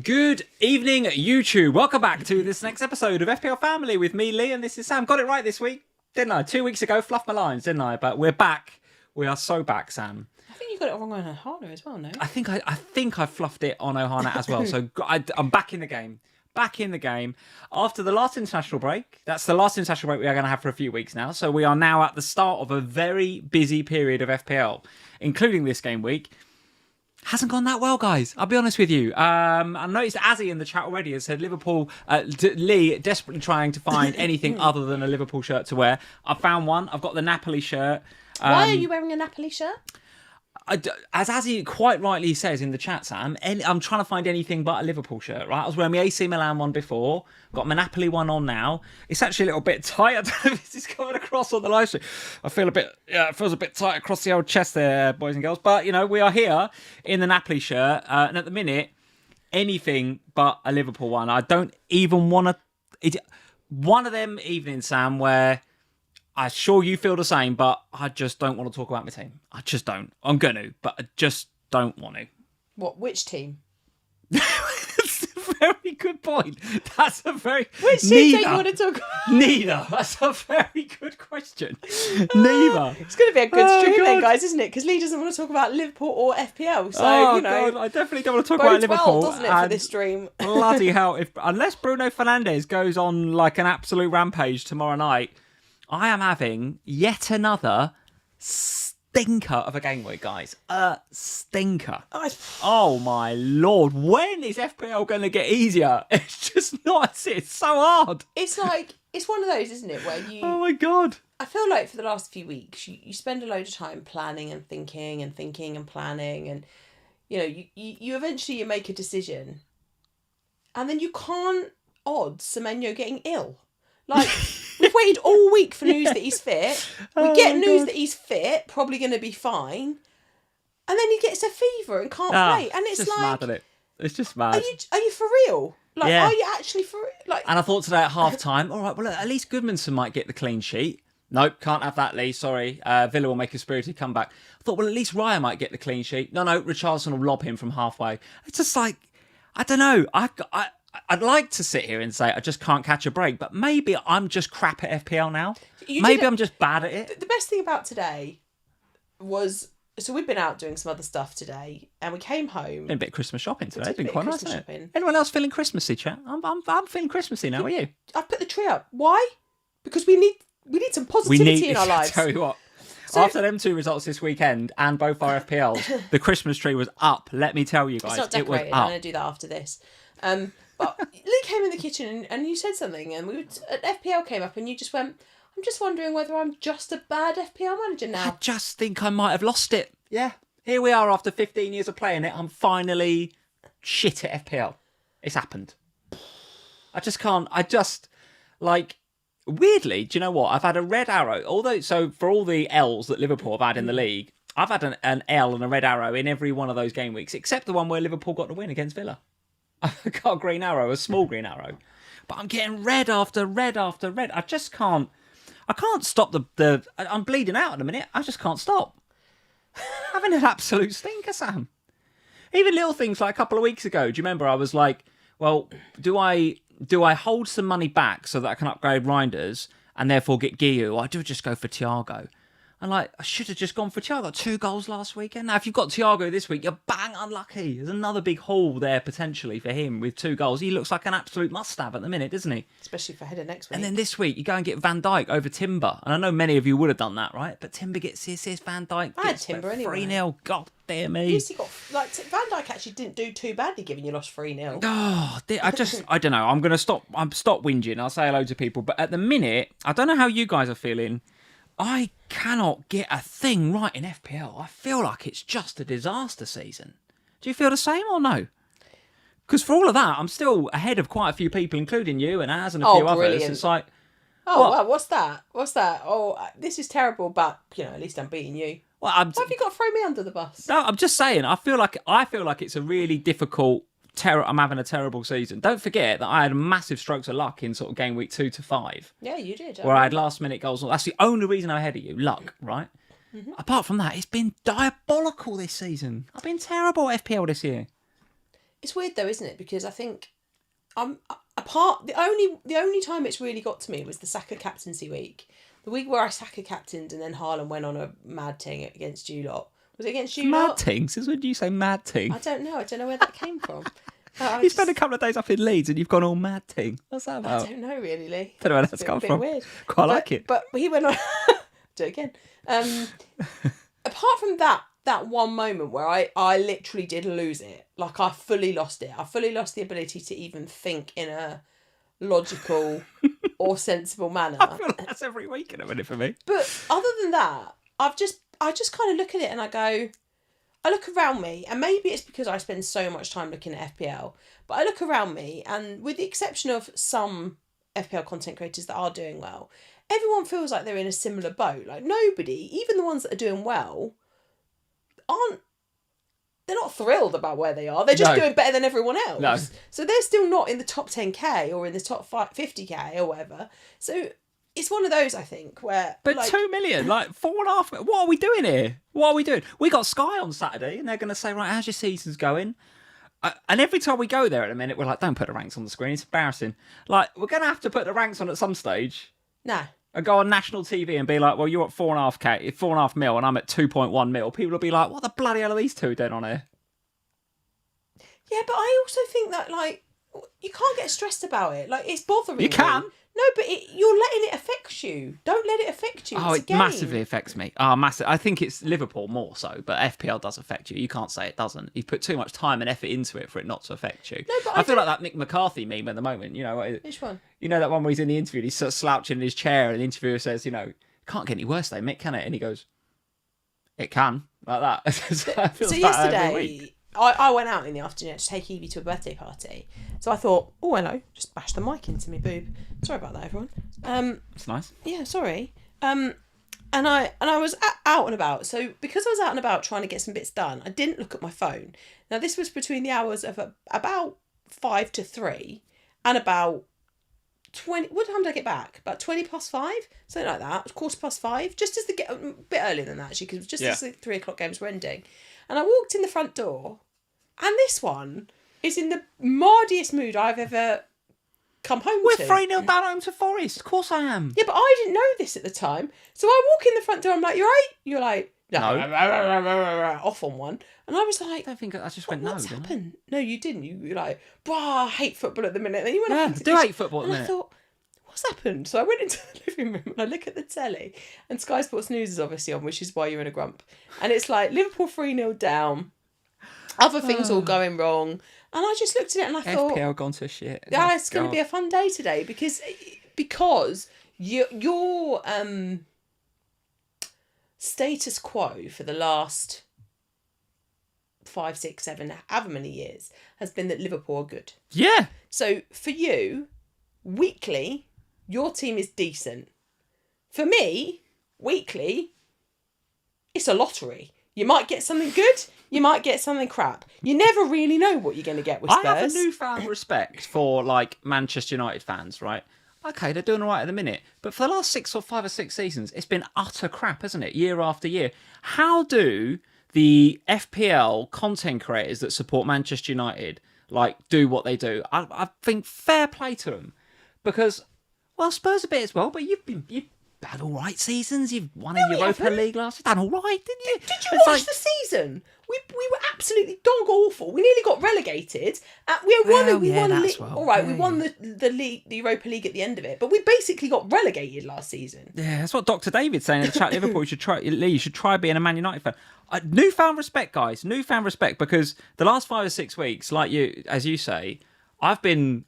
Good evening, YouTube. Welcome back to this next episode of FPL Family with me, Lee, and this is Sam. Got it right this week, didn't I? 2 weeks ago, fluffed my lines, didn't I? But we're back. We are so back, Sam. I think you got it wrong on Ohana as well, no? I think I fluffed it on Ohana as well. So I'm back in the game. Back in the game after the last international break. That's the last international break we are going to have for a few weeks now. So we are now at the start of a very busy period of FPL, including this game week. Hasn't gone that well, guys. I'll be honest with you. I noticed Azzy in the chat already has said Liverpool, Lee desperately trying to find anything other than a Liverpool shirt to wear. I found one. I've got the Napoli shirt. Why are you wearing a Napoli shirt? As Azzy quite rightly says in the chat, Sam, I'm trying to find anything but a Liverpool shirt, right? I was wearing my AC Milan one before, got my Napoli one on now. It's actually a little bit tight. I don't know if this is coming across on the live stream. It feels a bit tight across the old chest there, boys and girls. But, you know, we are here in the Napoli shirt. And at the minute, anything but a Liverpool one. I don't even want to... One of them evenings, Sam, where... I'm sure you feel the same, but I just don't want to talk about my team. I just don't. I'm going to, but I just don't want to. What? Which team? That's a very good point. That's a very... Which team do you want to talk about? Neither. That's a very good question. Neither. It's going to be a good stream then, guys, isn't it? Because Lee doesn't want to talk about Liverpool or FPL. So, you know... God, I definitely don't want to talk about Liverpool. Well, doesn't it, for this stream? Bloody hell. Unless Bruno Fernandes goes on like an absolute rampage tomorrow night... I am having yet another stinker of a game week, guys. A stinker. Oh, my Lord. When is FPL going to get easier? It's just not. It's so hard. It's like, it's one of those, isn't it, where you... Oh, my God. I feel like for the last few weeks, you spend a load of time planning and thinking and planning. And, you know, you eventually make a decision. And then you can't odds Semenyo getting ill. Like... We've waited all week for news that he's fit. We get news that he's fit, probably going to be fine. And then he gets a fever and can't play. And it's just like... mad, isn't it? It's just mad. Are you for real? Like, yeah. Are you actually for real? Like... And I thought today at half-time, all right, well, at least Goodmanson might get the clean sheet. Nope, can't have that, Lee, sorry. Villa will make a spirited comeback. I thought, well, at least Raya might get the clean sheet. No, Richarlison will lob him from halfway. It's just like, I don't know. I'd like to sit here and say I just can't catch a break, but maybe I'm just crap at FPL now. Maybe I'm just bad at it. The best thing about today was, so we've been out doing some other stuff today, and we came home. Been a bit of Christmas shopping today. It's been quite nice, hasn't it? Shopping. Anyone else feeling Christmassy, chat? I'm feeling Christmassy now. Are you? I've put the tree up. Why? Because we need some positivity in our lives. Tell you what. So, after them two results this weekend and both our FPLs, the Christmas tree was up. Let me tell you guys, it's not decorated. It was up. I'm going to do that after this. But Lee came in the kitchen and you said something, and FPL came up, and you just went, I'm just wondering whether I'm just a bad FPL manager now. I just think I might have lost it. Yeah. Here we are after 15 years of playing it. I'm finally shit at FPL. It's happened. I just can't. Weirdly, do you know what? I've had a red arrow. So for all the L's that Liverpool have had in the league, I've had an L and a red arrow in every one of those game weeks, except the one where Liverpool got the win against Villa. I got a green arrow, a small green arrow. But I'm getting red after red after red. I just can't... I can't stop I'm bleeding out in a minute. I just can't stop. Having an absolute stinker, Sam. Even little things like a couple of weeks ago. Do you remember I was like, well, do I hold some money back so that I can upgrade Reinders and therefore get Guiu? Or I do just go for Thiago. And I should have just gone for Thiago. 2 goals last weekend. Now, if you've got Thiago this week, you're bang unlucky. There's another big haul there potentially for him with 2 goals. He looks like an absolute must-have at the minute, doesn't he? Especially for header next week. And then this week, you go and get Van Dijk over Timber. And I know many of you would have done that, right? But Timber gets the assist, Van Dijk gets Timber anyway. 3-0. God dear me. At least he got, Van Dijk actually didn't do too badly given you lost 3-0. Oh, I don't know. I'm going to stop whinging. I'll say hello to people. But at the minute, I don't know how you guys are feeling. I cannot get a thing right in FPL. I feel like it's just a disaster season. Do you feel the same or no? Because for all of that, I'm still ahead of quite a few people, including you and Az and a few others. It's like, wow, what's that? Oh, this is terrible, but at least I'm beating you. Well, Why have you got to throw me under the bus? No, I'm just saying. I feel like it's a really difficult. I'm having a terrible season. Don't forget that I had massive strokes of luck in sort of game week 2 to 5. Yeah, you did. Where I had last minute goals. That's the only reason I'm ahead of you. Luck, right? Mm-hmm. Apart from that, it's been diabolical this season. I've been terrible at FPL this year. It's weird though, isn't it? Because I think the only time it's really got to me was the Saka captaincy week. The week where I Saka captained and then Haaland went on a mad ting against you lot. Was it against you lot? Mad ting? Since when do you say mad ting? I don't know. I don't know where that came from. You spent a couple of days up in Leeds and you've gone all mad ting. What's that about? I don't know really, Lee. Don't know where that's come from. Weird. Quite like it. But he went on... Do it again. Apart from that one moment where I literally did lose it. Like, I fully lost it. I fully lost the ability to even think in a logical or sensible manner. I feel like that's every week in a minute for me. But other than that, I just kind of look at it and I look around me, and maybe it's because I spend so much time looking at FPL, but I look around me, and with the exception of some FPL content creators that are doing well, everyone feels like they're in a similar boat. Like, nobody, even the ones that are doing well, they're not thrilled about where they are. They're just doing better than everyone else. No. So they're still not in the top 10k or in the top 50k or whatever. So it's one of those, I think, where... But 2 million, like 4.5... What are we doing here? What are we doing? We got Sky on Saturday and they're going to say, right, how's your season's going? And every time we go there at a minute, we're like, don't put the ranks on the screen. It's embarrassing. Like, we're going to have to put the ranks on at some stage. No. And go on national TV and be like, well, you're at 4.5 mil and I'm at 2.1 mil. People will be like, what the bloody hell are these two doing on here? Yeah, but I also think that, like, you can't get stressed about it. Like, it's bothering you. You can. No, but you're letting it affect you. Don't let it affect you. Oh, it's a game. Massively affects me. Oh, massive. I think it's Liverpool more so, but FPL does affect you. You can't say it doesn't. You put too much time and effort into it for it not to affect you. No, but I feel like that Mick McCarthy meme at the moment. You know, which one? You know that one where he's in the interview and he's sort of slouching in his chair and the interviewer says, you know, can't get any worse though, Mick, can it? And he goes, it can. Like that. So yesterday, I went out in the afternoon to take Evie to a birthday party. So I thought, oh, hello, just bash the mic into me boob. Sorry about that, everyone. It's nice. Yeah, sorry. And I was out and about. So because I was out and about trying to get some bits done, I didn't look at my phone. Now, this was between the hours of about 5 to 3 and about 20... What time did I get back? About 20 past 5? Something like that. 5:15. Just as a bit earlier than that, actually, because just as the 3 o'clock games were ending. And I walked in the front door, and this one is in the mardiest mood I've ever come home We're to. 3-0 down home to Forest. Of course I am. Yeah, but I didn't know this at the time. So I walk in the front door, I'm like, you right? You're like, no. Off on one. And I was like, I don't think I just went no. What's happened? No, you didn't. You were like, I hate football at the minute. And then you went yeah, off into do hate football at the minute. I thought, what's happened? So I went into the living room and I look at the telly, and Sky Sports News is obviously on, which is why you're in a grump. And it's like Liverpool 3-0 down, other things all going wrong. And I just looked at it and I thought, FPL gone to shit. Yeah, it's going to be a fun day today because your status quo for the last 5, 6, 7, however many years has been that Liverpool are good. Yeah. So for you, weekly, your team is decent. For me, weekly, it's a lottery. You might get something good, you might get something crap. You never really know what you're going to get with Spurs. I have a newfound respect for, like, Manchester United fans, right? Okay, they're doing all right at the minute. But for the last 5 or 6 seasons, it's been utter crap, hasn't it? Year after year. How do the FPL content creators that support Manchester United, like, do what they do? I think fair play to them. Because, well, Spurs a bit as well, but you've had all right seasons. You've won a Europa League last year. Done all right, didn't you? Did you watch the season? We were absolutely dog awful. We nearly got relegated. We won the league, the Europa League at the end of it, but we basically got relegated last season. Yeah, that's what Dr. David's saying in the chat. Liverpool, you should try being a Man United fan. Newfound respect, guys. Newfound respect, because the last 5 or 6 weeks, like you, as you say, I've been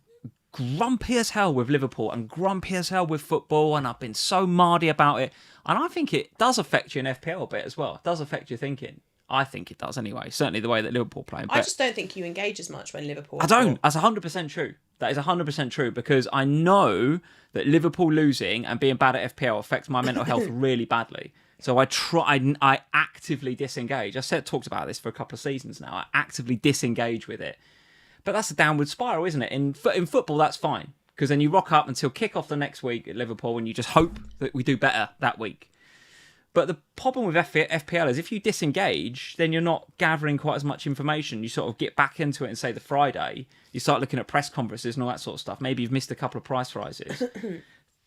grumpy as hell with Liverpool and grumpy as hell with football, and I've been so mardy about it. And I think it does affect you in FPL a bit as well. It does affect your thinking. I think it does anyway. Certainly the way that Liverpool play. I just don't think you engage as much when Liverpool. I don't. That's 100% true. That is 100% true, because I know that Liverpool losing and being bad at FPL affects my mental health really badly. So I actively disengage. Talked about this for a couple of seasons now. I actively disengage with it. But that's a downward spiral, isn't it? In football, that's fine, because then you rock up until kick off the next week at Liverpool and you just hope that we do better that week. But the problem with FPL is if you disengage, then you're not gathering quite as much information. You sort of get back into it and say the Friday, you start looking at press conferences and all that sort of stuff. Maybe you've missed a couple of price rises.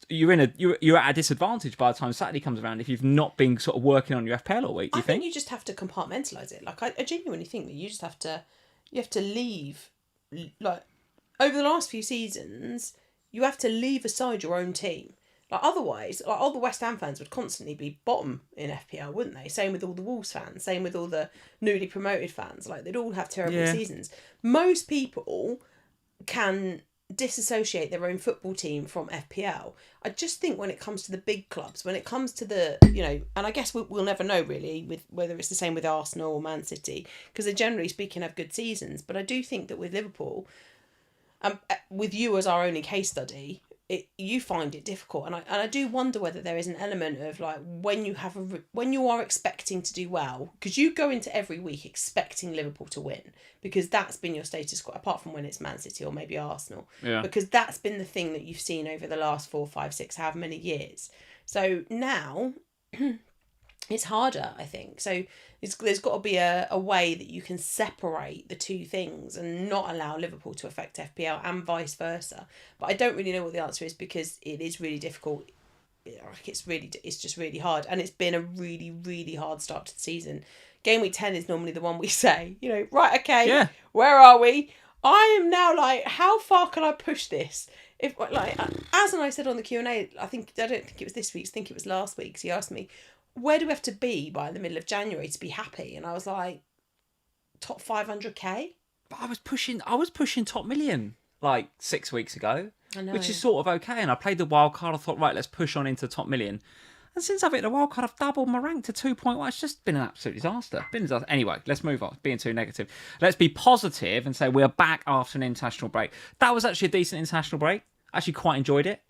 You're at a disadvantage by the time Saturday comes around if you've not been sort of working on your FPL all week. Do you think? You just have to compartmentalize it. Like I genuinely think that you just have to leave, like over the last few seasons, you have to leave aside your own team. Like otherwise, like all the West Ham fans would constantly be bottom in FPL, wouldn't they? Same with all the Wolves fans. Same with all the newly promoted fans. Like they'd all have terrible seasons. Most people can disassociate their own football team from FPL. I just think when it comes to the big clubs, when it comes to the, and I guess we'll never know really with whether it's the same with Arsenal or Man City, because they generally speaking have good seasons. But I do think that with Liverpool, with you as our only case study, you find it difficult, and I do wonder whether there is an element of like when you are expecting to do well, because you go into every week expecting Liverpool to win, because that's been your status quo, apart from when it's Man City or maybe Arsenal, because that's been the thing that you've seen over the last 4, 5, 6, however many years. So now it's harder, I think. So there's got to be a way that you can separate the two things and not allow Liverpool to affect FPL and vice versa. But I don't really know what the answer is, because it is really difficult. It's just really hard, and it's been a really, really hard start to the season. Game week 10 is normally the one we say, right, okay, where are we? I am now like, how far can I push this? If like, as I said on the Q&A, I don't think it was this week's, I think it was last week's. He asked me, where do we have to be by the middle of January to be happy? And I was like, top 500k. But I was pushing top million like 6 weeks ago, which is sort of okay. And I played the wild card. I thought, right, let's push on into top million. And since I've hit the wild card, I've doubled my rank to 2.1. It's just been an absolute disaster. Anyway, let's move on. Being too negative. Let's be positive and say we're back after an international break. That was actually a decent international break. I actually quite enjoyed it.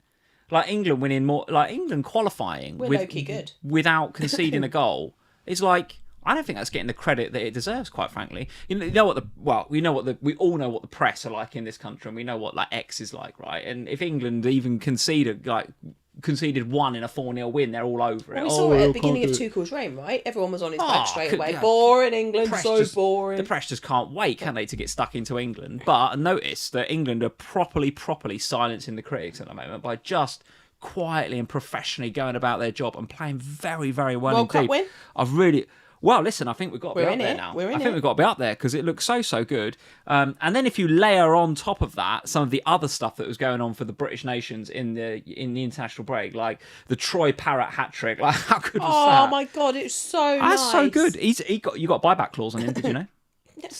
Like England winning more, like England qualifying low-key good. Without conceding a goal is like, I don't think that's getting the credit that it deserves, quite frankly. We all know what the press are like in this country, and we know what like X is like, right? And if England even conceded one in a 4-0 win, they're all over it. We saw it at the beginning of Tuchel's reign, right? Everyone was on his back straight away. Boring England, boring. The press just can't wait, can they, to get stuck into England? But notice that England are properly silencing the critics at the moment by just quietly and professionally going about their job and playing very, very well indeed. World Cup win? Well, listen, I think we've got to be up there now. I think we've got to be up there because it looks so good. And then if you layer on top of that some of the other stuff that was going on for the British nations in the international break, like the Troy Parrott hat-trick, like how good was that? Oh my God, it's so nice. That's so good. You got a buyback clause on him, did you know?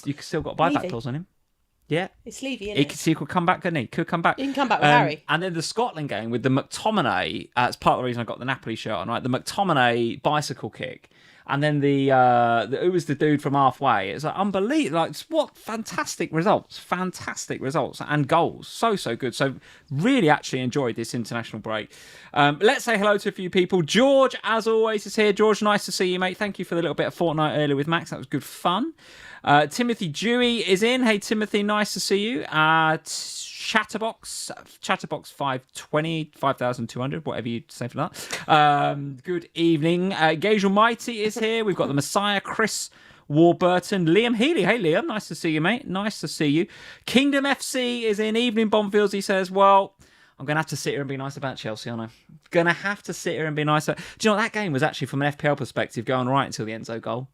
You still got a buyback clause on him. Yeah. It's Levy, isn't it? He could come back, couldn't he? Could come back. He can come back with Harry. And then the Scotland game with the McTominay, that's part of the reason I got the Napoli shirt on, right? The McTominay bicycle kick. And then who was the dude from halfway? It's like unbelievable. Like, what fantastic results and goals. So good. So really actually enjoyed this international break. Let's say hello to a few people. George, as always, is here. George, nice to see you, mate. Thank you for the little bit of Fortnite earlier with Max. That was good fun. Timothy Dewey is in. Hey, Timothy, nice to see you. Chatterbox 520, 5,200, whatever you say for that. Good evening. Gage Almighty is here. We've got the Messiah, Chris Warburton, Liam Healy. Hey, Liam, nice to see you, mate. Nice to see you. Kingdom FC is in. Evening, Bonfields. He says, well, I'm going to have to sit here and be nice about Chelsea, aren't I? Going to have to sit here and be nice. Do you know what? That game was actually, from an FPL perspective, going right until the Enzo goal.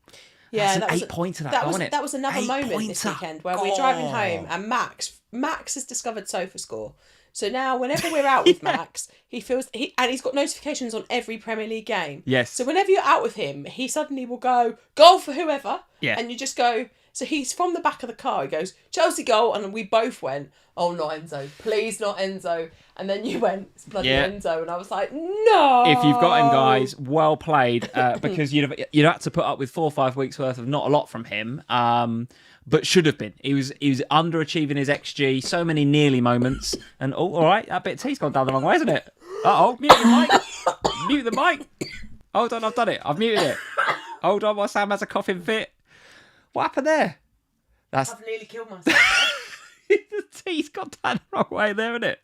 Yeah, that was an 8-pointer, wasn't it? That was another moment this weekend where we're driving home and Max has discovered SofaScore. So now whenever we're out with Max, he's got notifications on every Premier League game. Yes. So whenever you're out with him, he suddenly will go, goal for whoever. Yeah. And you just go, so he's from the back of the car, he goes, Chelsea goal, and we both went, oh, not Enzo, please not Enzo. And then you went, it's bloody Enzo, and I was like, no. If you've got him, guys, well played, because you'd had to put up with 4 or 5 weeks worth of not a lot from him, but should have been. He was underachieving his XG, so many nearly moments, and all right, that bit of tea's gone down the wrong way, isn't it? Mute the mic, mute the mic. Hold on, I've done it. I've muted it. Hold on, while Sam has a coughing fit. What happened there? I've nearly killed myself. The tea's gone down the wrong way there, isn't it?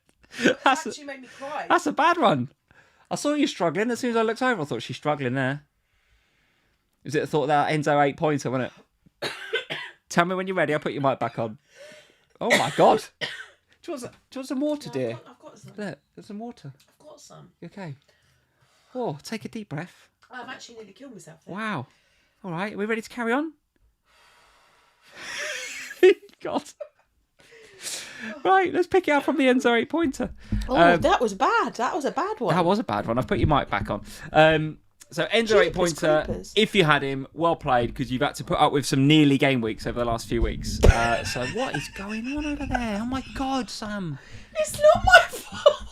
Actually made me cry. That's a bad one. I saw you struggling. As soon as I looked over, I thought she's struggling there. Is it the thought that Enzo 8-pointer, wasn't it? Tell me when you're ready. I'll put your mic back on. Oh my God. Do you want some water, dear? I've got some. Look, there's some water. I've got some. You okay? Oh, take a deep breath. I've actually nearly killed myself there. Wow. All right, are we ready to carry on? God. Right, let's pick it up from the Enzo 8-pointer. Oh, that was bad. That was a bad one. That was a bad one. I've put your mic back on. So Enzo 8-pointer, creepers. if you had him, well played, because you've had to put up with some nearly game weeks over the last few weeks. So what is going on over there? Oh my God, Sam. It's not my fault.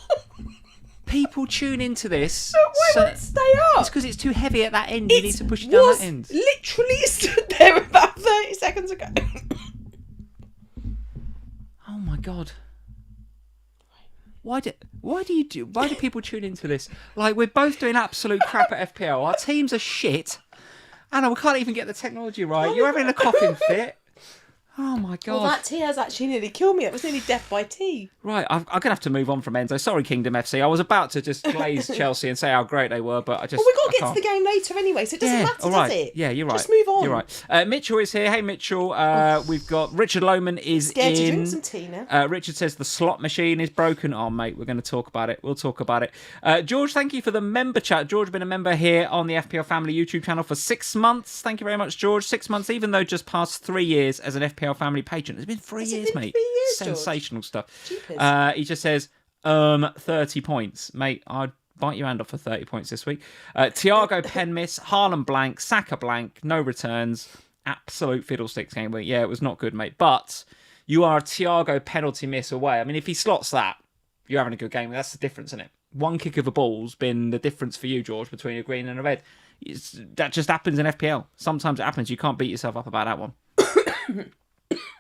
People tune into this. Why won't it stay up? It's because it's too heavy at that end. You need to push it down that end. Literally stood there about 30 seconds ago. Oh my God. Why do people tune into this? Like, we're both doing absolute crap at FPL. Our teams are shit. Anna, we can't even get the technology right. You're having a coughing fit. Oh my God. Well, that tea has actually nearly killed me. It was nearly death by tea. Right, I'm going to have to move on from Enzo. Sorry, Kingdom FC. I was about to just glaze Chelsea and say how great they were, but I just... Well, we've got to get to the game later anyway, so it doesn't matter, all right. does it? Yeah, you're right. Just move on. You're right. Mitchell is here. Hey, Mitchell. We've got Richard Lohman is Scared to in. drink some tea now. Richard says the slot machine is broken. Oh, mate, we're going to talk about it. We'll talk about it. George, thank you for the member chat. George has been a member here on the FPL Family YouTube channel for 6 months. Thank you very much, George. 6 months, even though just past 3 years as an FPL Family patron. It's been 3 years, mate. 3 years, Sensational stuff. Jeepers. He just says 30 points. Mate, I'd bite your hand off for 30 points this week. Thiago pen miss, Haaland blank, Saka blank, no returns. Absolute fiddlesticks game week. Yeah, it was not good, mate. But you are a Thiago penalty miss away. I mean, if he slots that, you're having a good game. That's the difference, isn't it? One kick of a ball's been the difference for you, George, between a green and a red. That just happens in FPL. Sometimes it happens. You can't beat yourself up about that one.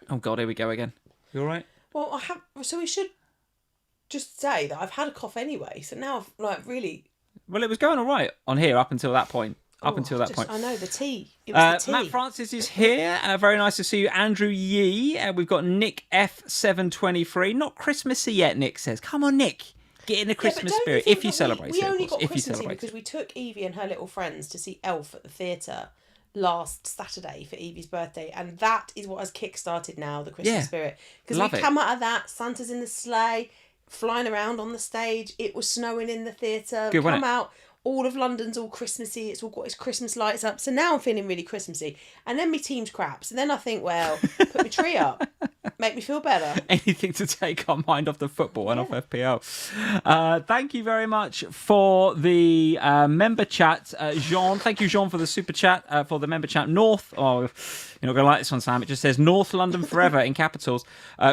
Oh, God, here we go again. You all right? Well, so we should just say that I've had a cough anyway, so now I've really... Well, it was going all right on here up until that point. I know, the tea. It was the tea. Matt Francis is here. Very nice to see you. Andrew Yee. We've got Nick F723. Not Christmassy yet, Nick says. Come on, Nick. Get in the Christmas spirit. If you celebrate it. We only got Christmassy because we took Evie and her little friends to see Elf at the theatre last Saturday for Evie's birthday, and that is what has kick-started now the Christmas spirit, because we come out of that, Santa's in the sleigh flying around on the stage, it was snowing in the theatre, we come out, all of London's all Christmassy, it's all got its Christmas lights up, so now I'm feeling really Christmassy, and then my team's crap, so then I think, well, put my tree up, make me feel better. Anything to take our mind off the football and off FPL. Thank you very much for the member chat, Jean. Thank you, Jean, for the super chat, for the member chat. North, oh, you're not going to like this one, Sam. It just says North London forever in capitals.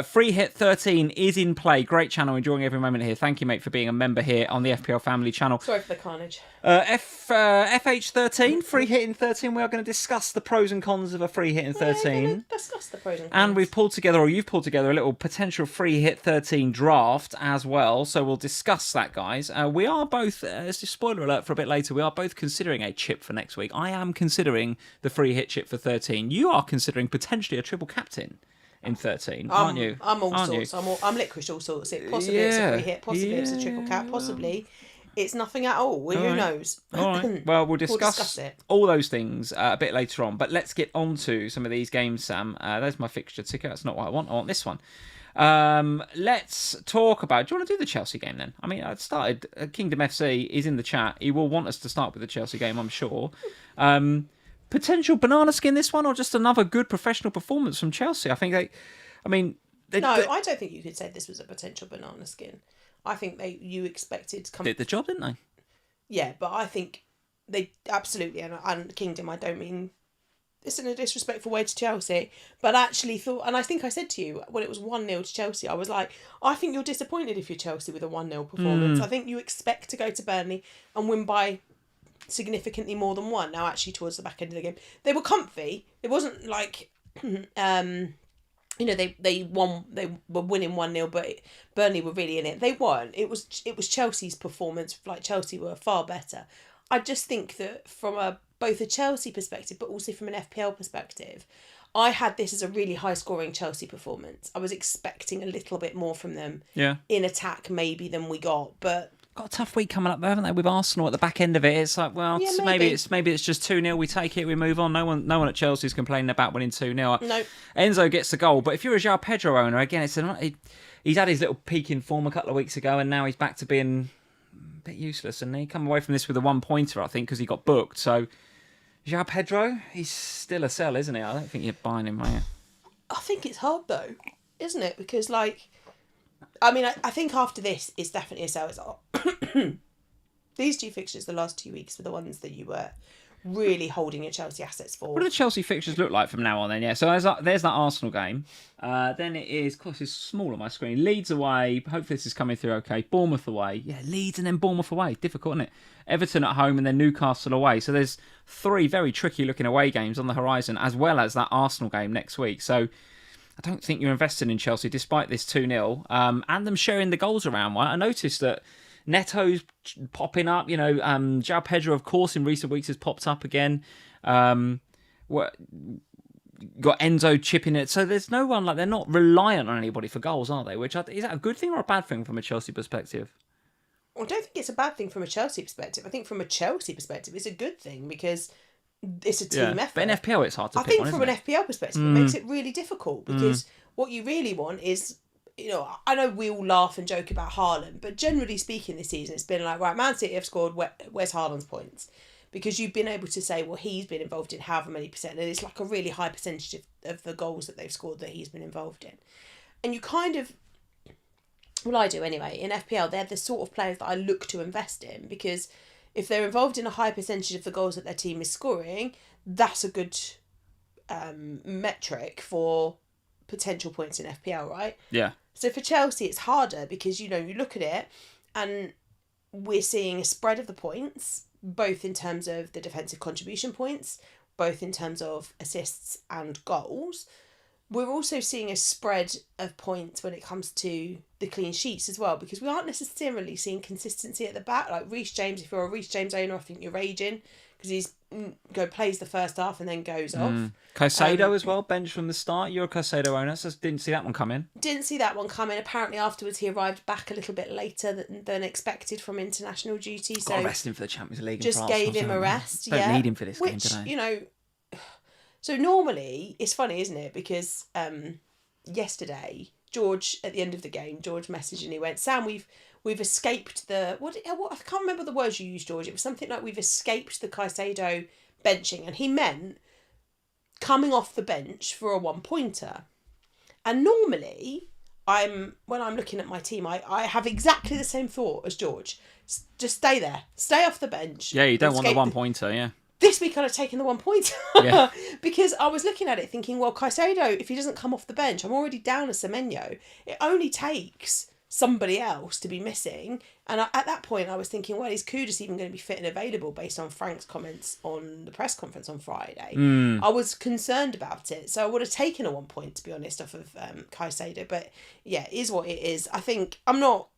Free Hit 13 is in play. Great channel, enjoying every moment here. Thank you, mate, for being a member here on the FPL Family channel. Sorry for the carnage. FH13, free hit in 13. We are going to discuss the pros and cons of a free hit in 13. Discuss the pros and cons. And we've pulled together, or you've pulled together, a little potential free hit 13 draft as well. So we'll discuss that, guys. We are both, as a spoiler alert for a bit later, we are both considering a chip for next week. I am considering the free hit chip for 13. You are considering potentially a triple captain in 13, aren't you? I'm all sorts. I'm licorice all sorts. Possibly it's a free hit, possibly it's a triple cap, possibly it's nothing at all. Well, who knows? All right. Well, we'll discuss it. All those things a bit later on. But let's get on to some of these games, Sam. There's my fixture ticket. That's not what I want. I want this one. Let's talk about... Do you want to do the Chelsea game then? I mean, I started... Kingdom FC is in the chat. He will want us to start with the Chelsea game, I'm sure. Potential banana skin this one, or just another good professional performance from Chelsea? I think they... I mean... I don't think you could say this was a potential banana skin. I think you expected to come... Did the job, didn't they? Yeah, but I think they absolutely, and Kingdom, I don't mean this in a disrespectful way to Chelsea, but actually thought, and I think I said to you, when it was 1-0 to Chelsea, I was like, I think you're disappointed if you're Chelsea with a 1-0 performance. I think you expect to go to Burnley and win by significantly more than one. Now, actually, towards the back end of the game, they were comfy. It wasn't like... they won. They were winning 1-0, but Burnley were really in it. They weren't. It was Chelsea's performance. Like, Chelsea were far better. I just think that from both a Chelsea perspective, but also from an FPL perspective, I had this as a really high scoring Chelsea performance. I was expecting a little bit more from them. Yeah. In attack maybe than we got, but got a tough week coming up, though, haven't they? With Arsenal at the back end of it, it's like, well, Yeah, maybe it's just 2-0. We take it, we move on. No one at Chelsea's complaining about winning 2-0. No. Enzo gets the goal, but if you're a João Pedro owner, again, he's had his little peak in form a couple of weeks ago, and now he's back to being a bit useless. And he come away from this with a 1-pointer, I think, because he got booked. So João Pedro, he's still a sell, isn't he? I don't think you're buying him, mate. I think it's hard though, isn't it? Because I think after this, it's definitely a sell. These two fixtures, the last 2 weeks, were the ones that you were really holding your Chelsea assets for. What do the Chelsea fixtures look like from now on then? Yeah, so there's that Arsenal game. Then it is, of course, it's small on my screen. Leeds away. Hopefully this is coming through okay. Bournemouth away. Yeah, Leeds and then Bournemouth away. Difficult, isn't it? Everton at home and then Newcastle away. So there's 3 very tricky looking away games on the horizon, as well as that Arsenal game next week. So I don't think you're investing in Chelsea despite this 2-0 and them sharing the goals around. Right? I noticed that Neto's popping up. João Pedro, of course, in recent weeks has popped up again. Got Enzo chipping it. So there's no one, they're not reliant on anybody for goals, are they? Is that a good thing or a bad thing from a Chelsea perspective? I don't think it's a bad thing from a Chelsea perspective. I think from a Chelsea perspective, it's a good thing because it's a team effort. But in FPL, it's hard to pick I think one, from an FPL perspective, it makes it really difficult because what you really want is, I know we all laugh and joke about Haaland, but generally speaking this season, it's been like, right, Man City have scored, where's Haaland's points? Because you've been able to say, well, he's been involved in however many percent, and it's like a really high percentage of the goals that they've scored that he's been involved in. And you kind of, well, I do anyway, in FPL, they're the sort of players that I look to invest in because if they're involved in a high percentage of the goals that their team is scoring, that's a good metric for potential points in FPL, right? Yeah. So for Chelsea, it's harder because, you look at it and we're seeing a spread of the points, both in terms of the defensive contribution points, both in terms of assists and goals. We're also seeing a spread of points when it comes to the clean sheets as well, because we aren't necessarily seeing consistency at the back. Like Reece James, if you're a Reece James owner, I think you're raging because he's plays the first half and then goes off. Caicedo as well, bench from the start. You're a Caicedo owner, so didn't see that one come in. Didn't see that one coming. Apparently afterwards he arrived back a little bit later than expected from international duty. Got to rest him for the Champions League. Just gave him a rest. Don't need him for this game today. So normally, it's funny, isn't it? Because yesterday, George, at the end of the game, George messaged and he went, Sam, we've escaped the... What I can't remember the words you used, George. It was something like we've escaped the Caicedo benching. And he meant coming off the bench for a 1-pointer. And normally, when I'm looking at my team, I have exactly the same thought as George. Just stay there. Stay off the bench. Yeah, you don't want the 1-pointer, yeah. This week I'd have taken the 1-pointer yeah. because I was looking at it thinking, well, Caicedo, if he doesn't come off the bench, I'm already down a Semenyo. It only takes somebody else to be missing. And at that point I was thinking, well, is Kudus even going to be fit and available based on Frank's comments on the press conference on Friday? I was concerned about it. So I would have taken a 1 point, to be honest, off of Caicedo. But yeah, it is what it is. I think I'm not...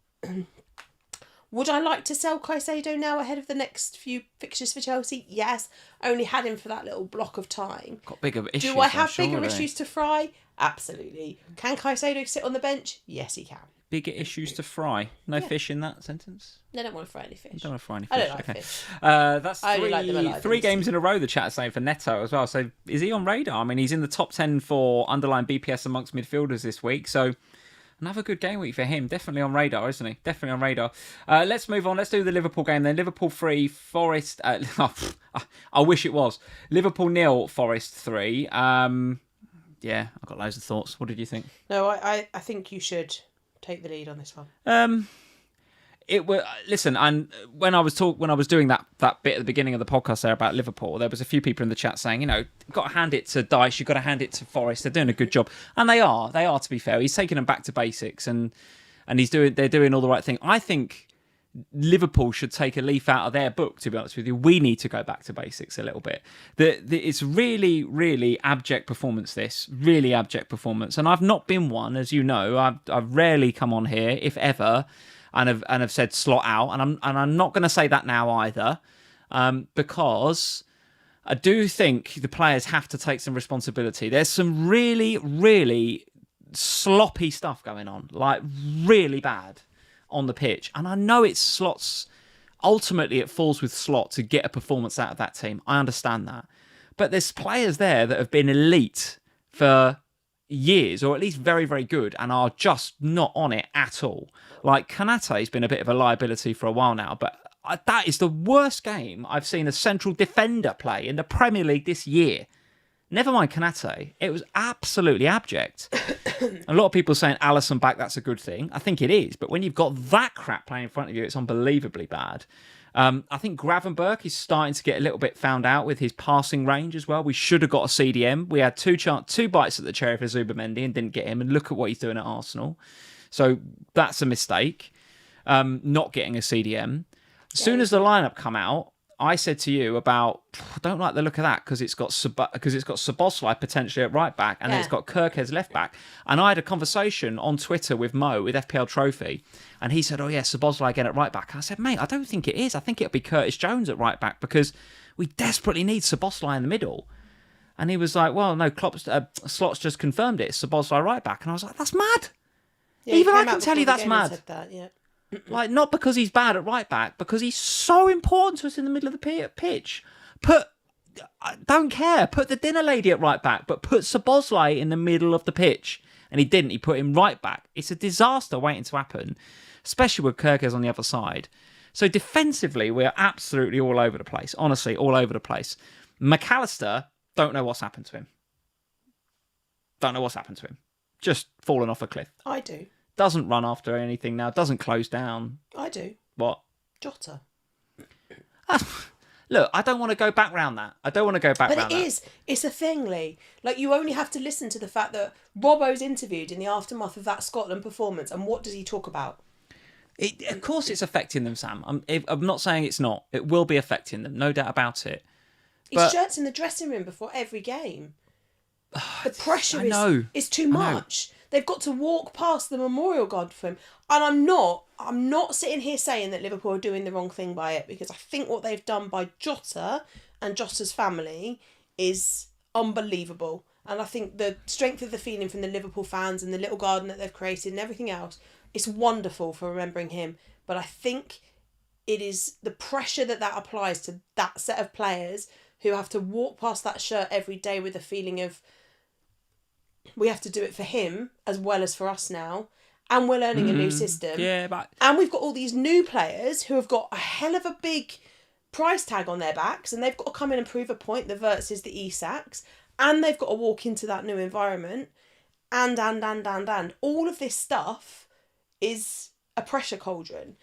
Would I like to sell Caicedo now ahead of the next few fixtures for Chelsea? Yes. I only had him for that little block of time. Got bigger issues. Do I have bigger issues to fry? Absolutely. Can Caicedo sit on the bench? Yes, he can. Bigger issues to fry. No fish in that sentence? I don't want to fry any fish. You don't want to fry any fish. I don't like fish. That's I only like them alive, three games in a row the chat is saying for Neto as well. So is he on radar? I mean, he's in the top 10 for underlying BPS amongst midfielders this week. So another good game week for him. Definitely on radar, isn't he? Definitely on radar. Let's move on. Let's do the Liverpool game then. Liverpool 3, Forest... I wish it was. Liverpool 0, Forest 3. Yeah, I've got loads of thoughts. What did you think? No, I think you should take the lead on this one. Listen, and when I was doing that bit at the beginning of the podcast there about Liverpool, there was a few people in the chat saying, you've got to hand it to Dyche, you've got to hand it to Forest. They're doing a good job, and they are. To be fair, he's taking them back to basics, and they're doing all the right thing. I think Liverpool should take a leaf out of their book. To be honest with you, we need to go back to basics a little bit. It's really, really abject performance. This really abject performance, and I've not been one, as you know. I've rarely come on here, if ever. And have said slot out, and I'm not going to say that now either, because I do think the players have to take some responsibility. There's some really, really sloppy stuff going on, like really bad. on the pitch. And I know it's Slot's... Ultimately, it falls with Slot to get a performance out of that team. I understand that. But there's players there that have been elite for years, or at least very, very good, and are just not on it at all. Like, Konate's been a bit of a liability for a while now, but that is the worst game I've seen a central defender play in the Premier League this year. Never mind Konate. It was absolutely abject. A lot of people saying Alisson back, that's a good thing. I think it is. But when you've got that crap playing in front of you, it's unbelievably bad. I think Gravenberch is starting to get a little bit found out with his passing range as well. We should have got a CDM. We had two bites at the cherry for Zubimendi and didn't get him. And look at what he's doing at Arsenal. So that's a mistake, not getting a CDM. As soon as the lineup come out, I said to you about, I don't like the look of that because it's got Szoboszlai potentially at right back and then it's got Kirkes left back. And I had a conversation on Twitter with Mo with FPL Trophy, and he said, "Oh yeah, Szoboszlai again at right back." I said, "Mate, I don't think it is. I think it'll be Curtis Jones at right back because we desperately need Szoboszlai in the middle." And he was like, "Well, no, Slot's just confirmed it. It's Szoboszlai right back." And I was like, "That's mad." Yeah, even I can tell you that's mad. Like, not because he's bad at right back, because he's so important to us in the middle of the pitch. I don't care. Put the dinner lady at right back, but put Szoboszlai in the middle of the pitch. And he didn't. He put him right back. It's a disaster waiting to happen, especially with Kirkes on the other side. So defensively, we're absolutely all over the place. Honestly, all over the place. McAllister, don't know what's happened to him. Don't know what's happened to him. Just fallen off a cliff. I do. Doesn't run after anything now. Doesn't close down. I do. What? Jota. Look, I don't want to go back round that. But it is. It's a thing, Lee. Like, you only have to listen to the fact that Robbo's interviewed in the aftermath of that Scotland performance, and what does he talk about? Of course it's affecting them, Sam. I'm not saying it's not. It will be affecting them, no doubt about it. His shirt's in the dressing room before every game. The pressure is too much. They've got to walk past the memorial god for him. And I'm not sitting here saying that Liverpool are doing the wrong thing by it, because I think what they've done by Jota and Jota's family is unbelievable. And I think the strength of the feeling from the Liverpool fans and the little garden that they've created and everything else, it's wonderful for remembering him. But I think it is the pressure that applies to that set of players who have to walk past that shirt every day with a feeling of, we have to do it for him as well as for us now. And we're learning a new system. Yeah, but... And we've got all these new players who have got a hell of a big price tag on their backs, and they've got to come in and prove a point, the Wirtzes, the Isaks, and they've got to walk into that new environment. And. All of this stuff is a pressure cauldron.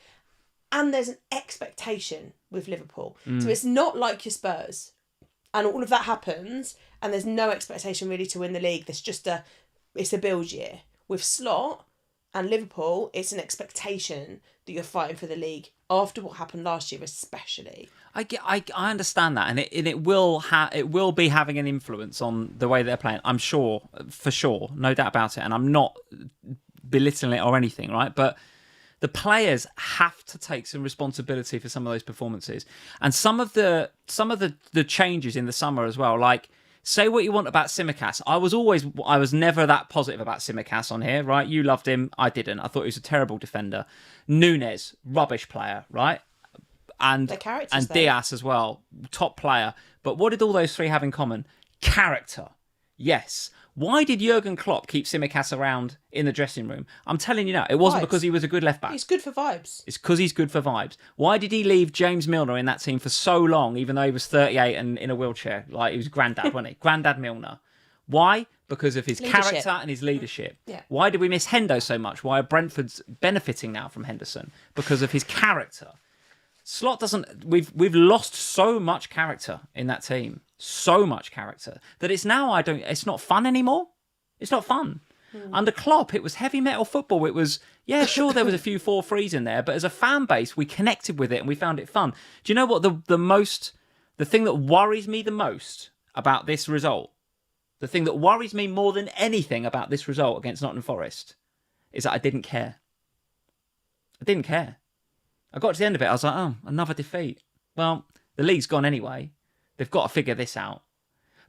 And there's an expectation with Liverpool. So it's not like your Spurs. And all of that happens, and there's no expectation really to win the league. There's just it's a build year. With Slot and Liverpool, it's an expectation that you're fighting for the league after what happened last year, especially. I understand that, and it will be having an influence on the way they're playing. I'm sure, for sure, no doubt about it. And I'm not belittling it or anything, right? But the players have to take some responsibility for some of those performances, and some of the changes in the summer as well. Like, say what you want about Tsimikas. I was never that positive about Tsimikas on here, right? You loved him, I didn't. I thought he was a terrible defender. Núñez, rubbish player, right? And Diaz as well, top player. But what did all those three have in common? Character, yes. Why did Jurgen Klopp keep Tsimikas around in the dressing room? I'm telling you now, it wasn't because he was a good left back. He's good for vibes. It's because he's good for vibes. Why did he leave James Milner in that team for so long, even though he was 38 and in a wheelchair? Like, he was granddad, wasn't he? Granddad Milner. Why? Because of his character and his leadership. Yeah. Why did we miss Hendo so much? Why are Brentford's benefiting now from Henderson? Because of his character. Slot doesn't... We've lost so much character in that team. So much character that it's not fun anymore. It's not fun. Under Klopp, it was heavy metal football. It was, yeah, sure, there was a few 4-3s in there, but as a fan base, we connected with it and we found it fun. Do you know what the thing that worries me the most about this result, the thing that worries me more than anything about this result against Nottingham Forest, is that I didn't care. I didn't care. I got to the end of it, I was like, oh, another defeat. Well, the league's gone anyway. They've got to figure this out.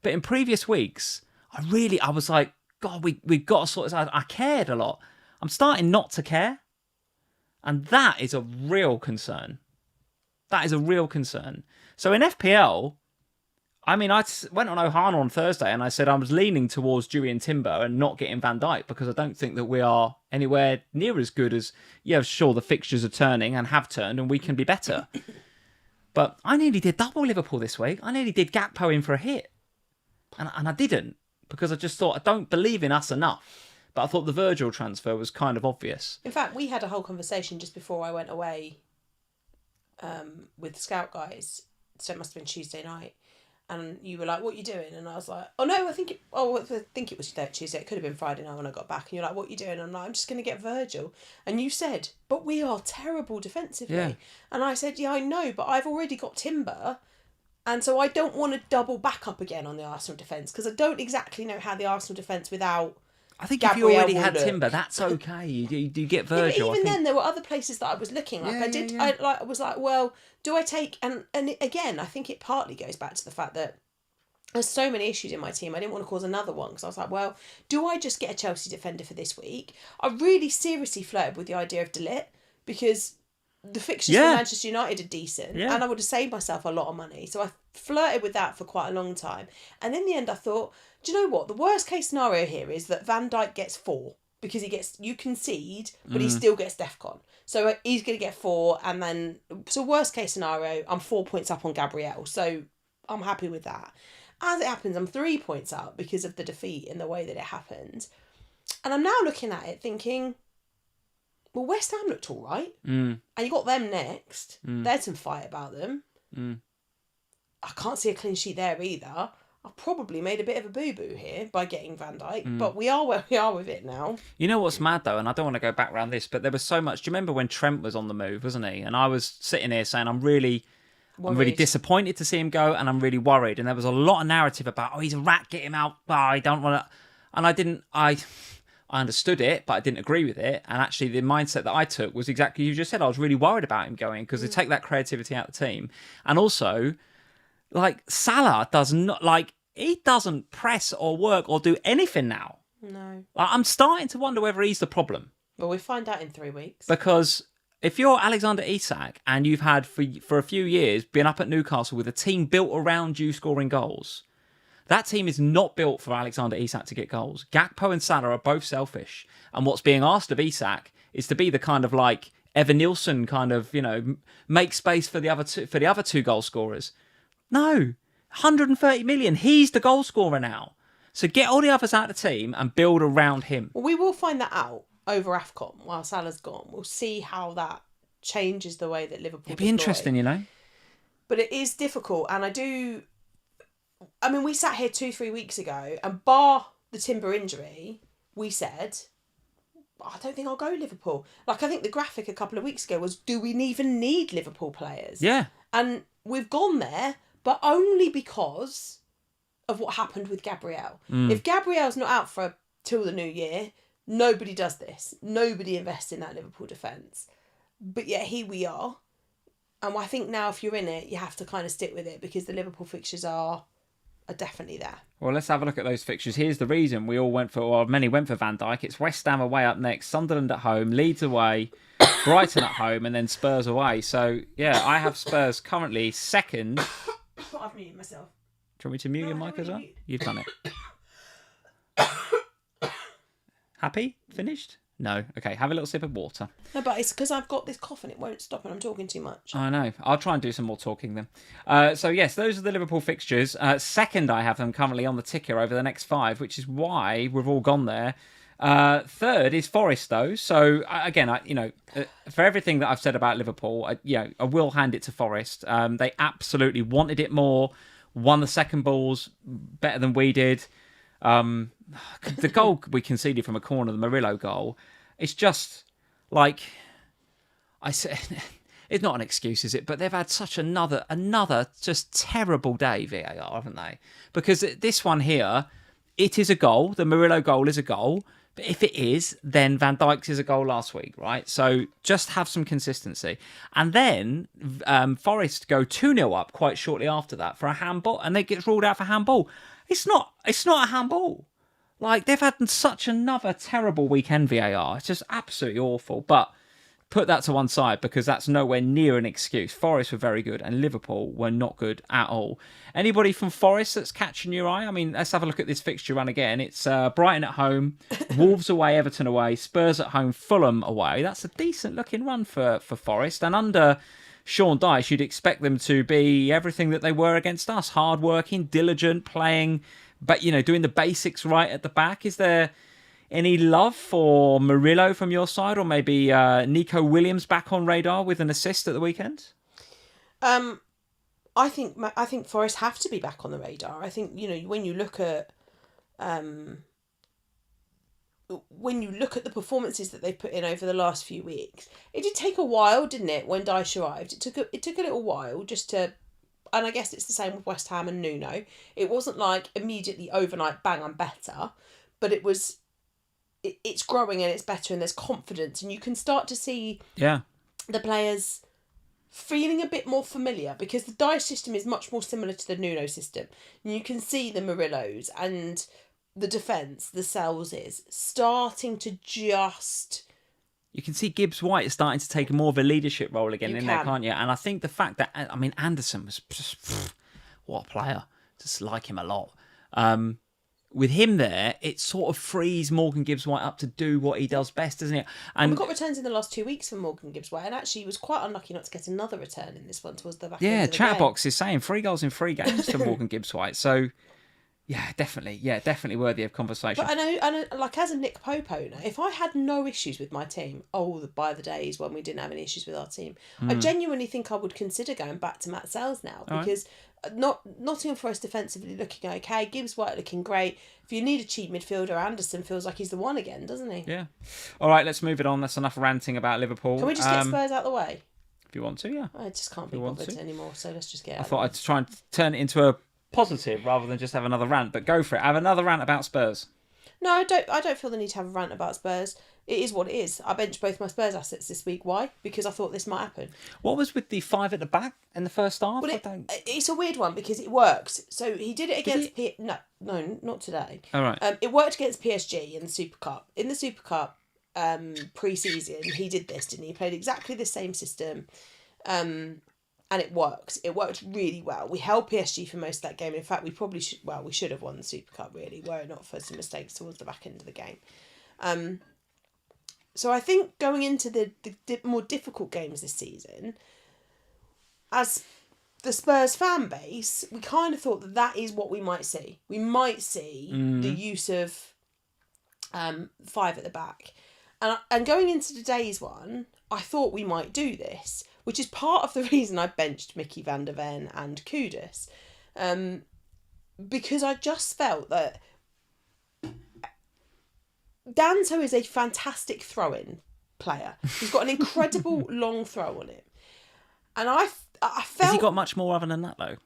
But in previous weeks, I was like, God, we've got to sort this out. I cared a lot. I'm starting not to care. And that is a real concern. That is a real concern. So in FPL, I mean, I went on Ohana on Thursday and I said I was leaning towards Dewey and Timber and not getting Van Dijk because I don't think that we are anywhere near as good as, yeah, sure, the fixtures are turning and have turned and we can be better. But I nearly did double Liverpool this week. I nearly did Gakpo in for a hit. And I didn't because I just thought I don't believe in us enough. But I thought the Virgil transfer was kind of obvious. In fact, we had a whole conversation just before I went away with the Scout guys. So it must have been Tuesday night. And you were like, what are you doing? And I was like, oh no, I think it was Tuesday. It could have been Friday night when I got back. And you're like, what are you doing? And I'm like, I'm just going to get Virgil. And you said, but we are terrible defensively. Yeah. And I said, yeah, I know, but I've already got Timber. And so I don't want to double back up again on the Arsenal defence because I don't exactly know how the Arsenal defence without I think Gabriel if you already had Timber, that's okay. You get Virgil. Yeah, but even then, there were other places that I was looking. Like I was like, well, do I take and again, I think it partly goes back to the fact that there's so many issues in my team. I didn't want to cause another one because I was like, well, do I just get a Chelsea defender for this week? I really seriously flirted with the idea of De Ligt because the fixtures for Manchester United are decent and I would have saved myself a lot of money. So I flirted with that for quite a long time. And in the end, I thought, do you know what? The worst case scenario here is that Van Dijk gets 4 because you concede, but he still gets DEFCON. So he's going to get 4 and then, so worst case scenario, I'm 4 points up on Gabriel. So I'm happy with that. As it happens, I'm 3 points up because of the defeat and the way that it happened. And I'm now looking at it thinking, well, West Ham looked all right. And you got them next. There's some fight about them. I can't see a clean sheet there either. I've probably made a bit of a boo-boo here by getting Van Dijk, but we are where we are with it now. You know what's mad, though, and I don't want to go back around this, but there was so much... Do you remember when Trent was on the move, wasn't he? And I was sitting here saying, I'm really disappointed to see him go, and I'm really worried. And there was a lot of narrative about, oh, he's a rat, get him out. Oh, I don't want to... And I understood it, but I didn't agree with it. And actually, the mindset that I took was exactly you just said. I was really worried about him going because they take that creativity out of the team. And also... Like, Salah does not, he doesn't press or work or do anything now. No. I'm starting to wonder whether he's the problem. Well, we'll find out in 3 weeks. Because if you're Alexander Isak and you've had, for a few years, been up at Newcastle with a team built around you scoring goals, that team is not built for Alexander Isak to get goals. Gakpo and Salah are both selfish. And what's being asked of Isak is to be the kind of Evan Nielsen kind of, make space for the other two goal scorers. No, 130 million. He's the goal scorer now. So get all the others out of the team and build around him. Well, we will find that out over AFCON while Salah's gone. We'll see how that changes the way that Liverpool It'd be interesting, But it is difficult. And we sat here 2-3 weeks ago and bar the Timber injury, we said, I don't think I'll go Liverpool. I think the graphic a couple of weeks ago was, do we even need Liverpool players? Yeah. And we've gone there. But only because of what happened with Gabriel. If Gabriel's not out till the new year, nobody does this. Nobody invests in that Liverpool defence. But yet here we are. And I think now if you're in it, you have to kind of stick with it because the Liverpool fixtures are definitely there. Well, let's have a look at those fixtures. Here's the reason many went for Van Dijk. It's West Ham away up next, Sunderland at home, Leeds away, Brighton at home, and then Spurs away. So, yeah, I have Spurs currently second... I've muted myself. Do you want me to mute your mic as well? You've done it. Happy? Finished? No. Okay, have a little sip of water. No, but it's because I've got this cough and it won't stop and I'm talking too much. I know. I'll try and do some more talking then. So, yes, those are the Liverpool fixtures. Second, I have them currently on the ticker over the next 5, which is why we've all gone there. Third is Forest, though. So, again, for everything that I've said about Liverpool, I will hand it to Forest. They absolutely wanted it more, won the second balls better than we did. The goal we conceded from a corner, the Murillo goal, it's just I said, it's not an excuse, is it? But they've had such another just terrible day, VAR, haven't they? Because this one here, it is a goal. The Murillo goal is a goal. But if it is, then Van Dijk's is a goal last week, right? So just have some consistency. And then Forest go 2-0 up quite shortly after that for a handball, and they get ruled out for handball. It's not a handball. They've had such another terrible weekend, VAR. It's just absolutely awful. But put that to one side because that's nowhere near an excuse. Forest were very good and Liverpool were not good at all. Anybody from Forest that's catching your eye? I mean, let's have a look at this fixture run again. It's Brighton at home, Wolves away, Everton away, Spurs at home, Fulham away. That's a decent looking run for Forest. And under Sean Dyche, you'd expect them to be everything that they were against us. Hard-working, diligent, playing, but, doing the basics right at the back. Is there any love for Murillo from your side, or maybe Nico Williams back on radar with an assist at the weekend? I think Forest have to be back on the radar. I think when you look at the performances that they've put in over the last few weeks, it did take a while, didn't it? When Dyche arrived, it took a little while just to. And I guess it's the same with West Ham and Nuno. It wasn't like immediately overnight, bang, I'm better, but it was. It's growing and it's better and there's confidence and you can start to see the players feeling a bit more familiar because the Dyche system is much more similar to the Nuno system. And you can see the Murillos and the defence, the Selses, starting to just... You can see Gibbs White is starting to take more of a leadership role again there, can't you? And I think the fact that, Anderson was just... What a player. Just like him a lot. With him there, it sort of frees Morgan Gibbs-White up to do what he does best, doesn't it? And we've got returns in the last 2 weeks from Morgan Gibbs-White, and actually he was quite unlucky not to get another return in this one towards the back end of the game. Chatterbox is saying 3 goals in 3 games for Morgan Gibbs-White. So, definitely worthy of conversation. But I know, like as a Nick Pope owner, if I had no issues with my team, by the days when we didn't have any issues with our team, I genuinely think I would consider going back to Matt Sells now because... Nottingham Forest defensively looking okay, Gibbs White looking great. If you need a cheap midfielder, Anderson feels like he's the one again, doesn't he? Yeah. All right, let's move it on. That's enough ranting about Liverpool. Can we just get Spurs out of the way? If you want to, yeah. I just can't be bothered anymore, so let's just get out. I thought I'd try and turn it into a positive rather than just have another rant, but go for it. Have another rant about Spurs. No, I don't feel the need to have a rant about Spurs. It is what it is. I benched both my Spurs assets this week. Why? Because I thought this might happen. What was with the 5 at the back in the first half? Well, it's a weird one because it works. So he did it against... No, not today. All right. It worked against PSG in the Super Cup. In the Super Cup pre-season, he did this, didn't he? He played exactly the same system. And it worked. It worked really well. We held PSG for most of that game. In fact, we should have won the Super Cup, really, were it not for some mistakes towards the back end of the game. So I think going into the more difficult games this season, as the Spurs fan base, we kind of thought that is what we might see. We might see the use of 5 at the back. And going into today's one, I thought we might do this, which is part of the reason I benched Mickey van der Ven and Kudus. Because I just felt that Danso is a fantastic throw-in player. He's got an incredible long throw on him. And I felt... Has he got much more other than that, though?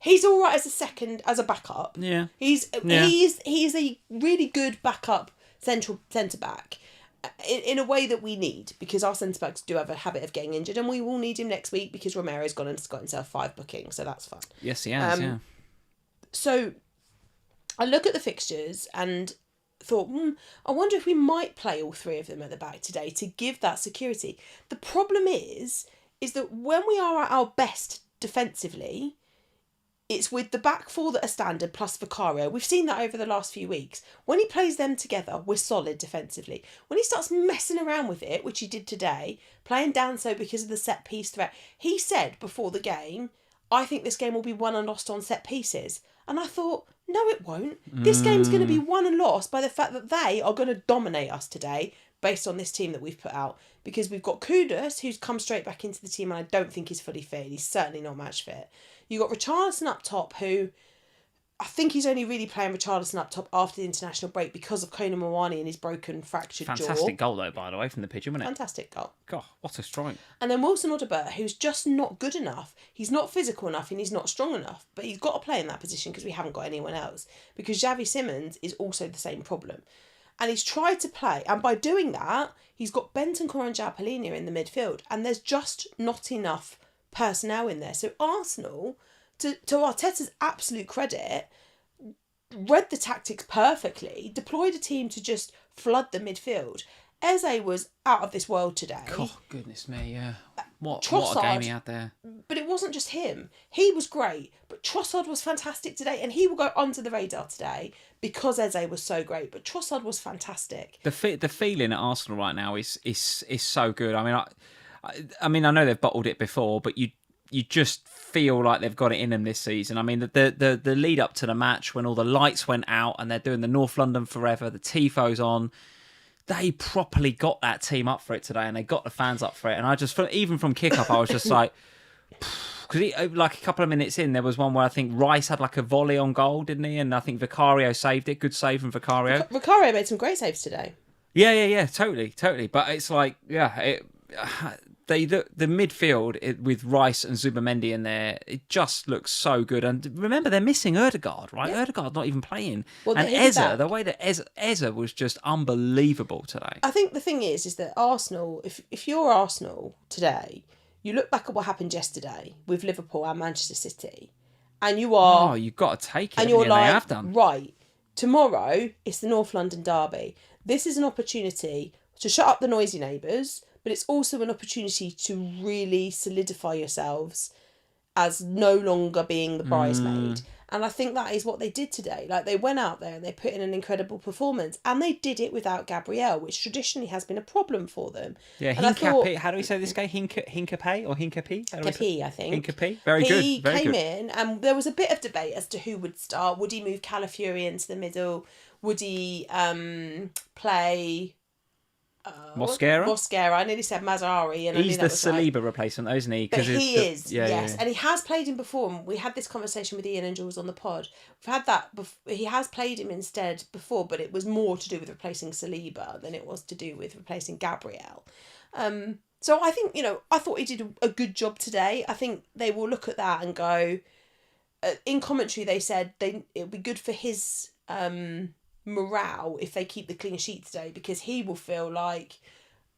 He's all right as a backup. Yeah. He's a really good backup centre-back in a way that we need, because our centre-backs do have a habit of getting injured, and we will need him next week because Romero's gone and got himself 5 bookings, so that's fun. Yes, he has, yeah. So I look at the fixtures and thought, I wonder if we might play all 3 of them at the back today to give that security. The problem is that when we are at our best defensively, it's with the back 4 that are standard plus Vicario. We've seen that over the last few weeks. When he plays them together, we're solid defensively. When he starts messing around with it, which he did today, playing Danso because of the set piece threat, he said before the game, I think this game will be won and lost on set pieces. And I thought, no, it won't. This game's going to be won and lost by the fact that they are going to dominate us today based on this team that we've put out. Because we've got Kudus, who's come straight back into the team, and I don't think he's fully fit. He's certainly not match fit. You've got Richarlison up top, who I think he's only really playing Richarlison up top after the international break because of Kona Mwani and his broken, fractured jaw. Fantastic goal, though, by the way, from the pigeon, wasn't it? Fantastic goal. God, what a strike. And then Wilson Odobert, who's just not good enough. He's not physical enough and he's not strong enough, but he's got to play in that position because we haven't got anyone else. Because Xavi Simons is also the same problem. And he's tried to play, and by doing that, he's got Bentancur and Jalpalina in the midfield, and there's just not enough personnel in there. So Arsenal, to Arteta's absolute credit, read the tactics perfectly, deployed a team to just flood the midfield, Eze was out of this world today. Oh, goodness me, yeah. What a Trossard, game he had there. But it wasn't just him. He was great, but Trossard was fantastic today, and he will go under the radar today because Eze was so great. But Trossard was fantastic. The feeling at Arsenal right now is so good. I mean, I know they've bottled it before, but you just feel like they've got it in them this season. I mean, the lead up to the match when all the lights went out and they're doing the North London Forever, the Tifo's on. They properly got that team up for it today, and they got the fans up for it. And I just, even from kickoff, I was just like, because like a couple of minutes in, there was one where I think Rice had like a volley on goal, didn't he? And I think Vicario saved it. Good save from Vicario. Vicario made some great saves today. Yeah, totally. But it's like, the midfield with Rice and Zubamendi in there, it just looks so good. And remember, they're missing Ødegaard, right? Yeah. Ødegaard's not even playing. Well, and Eze, the way that Eze was just unbelievable today. I think the thing is that Arsenal, if you're Arsenal today, you look back at what happened yesterday with Liverpool and Manchester City, and you are... Oh, you've got to take it. And you're like, they have done. Right, tomorrow it's the North London derby. This is an opportunity to shut up the noisy neighbours, but it's also an opportunity to really solidify yourselves as no longer being the bridesmaid. And I think that is what they did today. Like, they went out there and they put in an incredible performance, and they did it without Gabriel, which traditionally has been a problem for them. Yeah, Hincapié. How do we say this guy? Hincapié or Hincapié? Hincapié, I think. Hincapié. Very good. He came in, and there was a bit of debate as to who would start. Would he move Calafiori into the middle? Would he play... Mosquera. I nearly said Mazzari. And he's the Saliba replacement, though, isn't he? But he is, yes. And he has played him before. We had this conversation with Ian and Jules on the pod. We've had that. He has played him instead before, but it was more to do with replacing Saliba than it was to do with replacing Gabriel. So I think, I thought he did a good job today. I think they will look at that and go... in commentary, they said it would be good for his... morale if they keep the clean sheet today, because he will feel like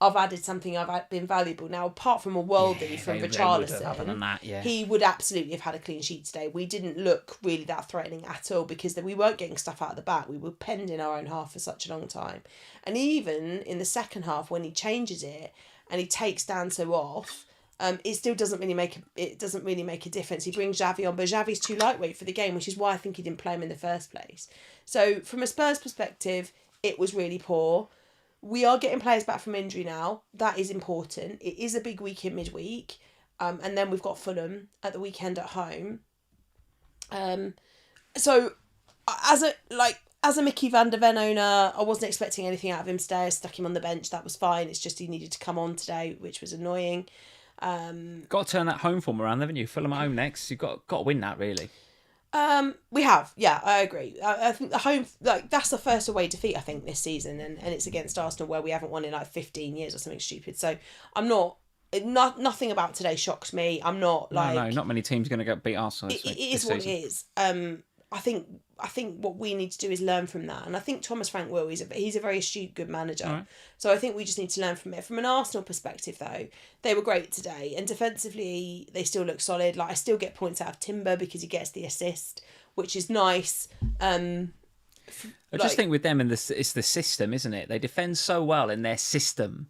I've added something, I've been valuable. Now, apart from a worldie from Richarlison, he would absolutely have had a clean sheet today. We didn't look really that threatening at all because we weren't getting stuff out of the back. We were penned in our own half for such a long time. And even in the second half, when he changes it and he takes Danso off, it still doesn't really make a difference. He brings Xavi on, but Xavi's too lightweight for the game, which is why I think he didn't play him in the first place. So from a Spurs perspective, it was really poor. We are getting players back from injury now. That is important. It is a big week in midweek, and then we've got Fulham at the weekend at home. So as a Mickey van der Ven owner, I wasn't expecting anything out of him today. I stuck him on the bench. That was fine. It's just he needed to come on today, which was annoying. Got to turn that home form around, haven't you? Fulham at home next. You've got to win that, really. We have. Yeah, I agree. I think the home, that's the first away defeat, I think, this season, and it's against Arsenal, where we haven't won in 15 years or something stupid. So I'm nothing about today shocks me. I'm not like... No, not many teams are going to go beat Arsenal it is what it is. I think what we need to do is learn from that, and I think Thomas Frank will. He's a very astute, good manager. Right. So I think we just need to learn from it. From an Arsenal perspective, though, they were great today, and defensively they still look solid. Like, I still get points out of Timber because he gets the assist, which is nice. I just think with them, it's the system, isn't it? They defend so well in their system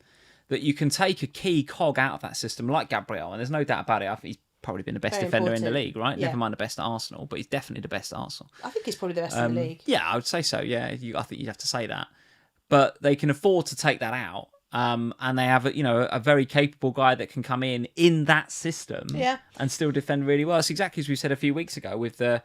that you can take a key cog out of that system, like Gabriel, and there's no doubt about it. I think he's probably been the best defender in the league, right? Yeah. Never mind the best at Arsenal, but he's definitely the best at Arsenal. I think he's probably the best in the league. Yeah, I would say so. Yeah, I think you'd have to say that. But they can afford to take that out, and they have a very capable guy that can come in that system, and still defend really well. It's exactly as we said a few weeks ago with the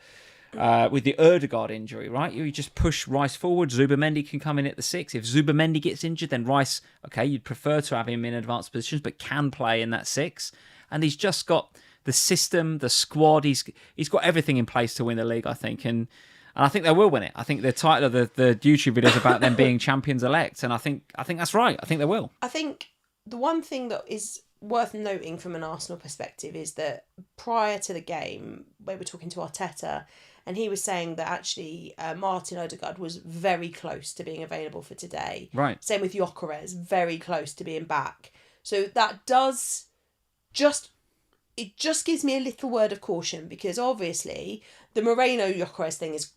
Ødegaard injury, right? You just push Rice forward. Zubamendi can come in at the 6. If Zubamendi gets injured, then Rice, okay, you'd prefer to have him in advanced positions, but can play in that 6. And he's just got the system, the squad. He's got everything in place to win the league, I think, and I think they will win it. I think the title of the YouTube video is about them being champions elect, and I think that's right. I think they will. I think the one thing that is worth noting from an Arsenal perspective is that prior to the game, we were talking to Arteta, and he was saying that actually Martin Ødegaard was very close to being available for today. Right. Same with Gyökeres, very close to being back. So that does just gives me a little word of caution, because obviously the Moreno-Gyökeres thing is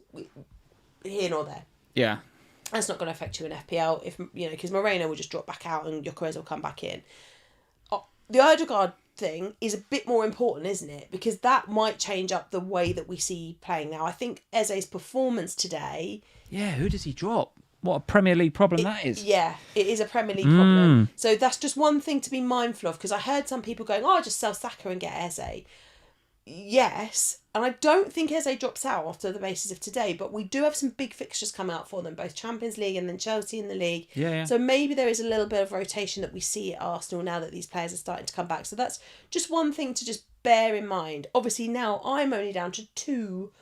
here nor there. Yeah. That's not going to affect you in FPL if because Moreno will just drop back out and Gyökeres will come back in. The Odegaard thing is a bit more important, isn't it? Because that might change up the way that we see playing now. I think Eze's performance today. Yeah, who does he drop? What a Premier League problem that is. Yeah, it is a Premier League problem. So that's just one thing to be mindful of, because I heard some people going, just sell Saka and get Eze. Yes, and I don't think Eze drops out after the basis of today, but we do have some big fixtures coming out for them, both Champions League and then Chelsea in the league. Yeah. So maybe there is a little bit of rotation that we see at Arsenal now that these players are starting to come back. So that's just one thing to just bear in mind. Obviously now I'm only down to 2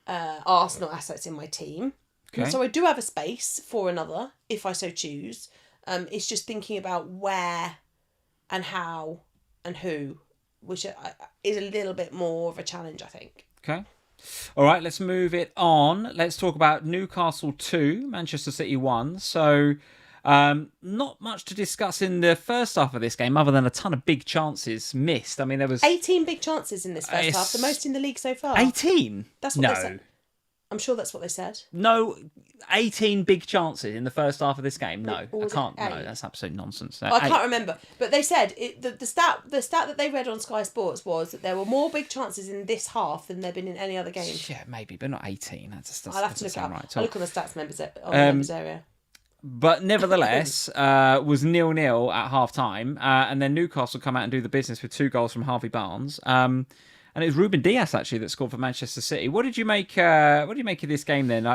Arsenal assets in my team. Okay. So I do have a space for another, if I so choose. It's just thinking about where and how and who, which is a little bit more of a challenge, I think. Okay. All right, let's move it on. Let's talk about Newcastle 2, Manchester City 1. So not much to discuss in the first half of this game, other than a ton of big chances missed. I mean, there was 18 big chances in this first half, the most in the league so far. 18? That's what they said. I'm sure that's what they said. No, 18 big chances in the first half of this game. No, I can't. No, that's absolute nonsense. I can't remember, but they said the stat that they read on Sky Sports was that there were more big chances in this half than there've been in any other game. Yeah, maybe, but not 18. I'll have to look up. Right. I'll look on the stats members area. But nevertheless, was 0-0 at half time, and then Newcastle come out and do the business with 2 goals from Harvey Barnes. And it was Ruben Dias actually that scored for Manchester City. What did you make? What do you make of this game then?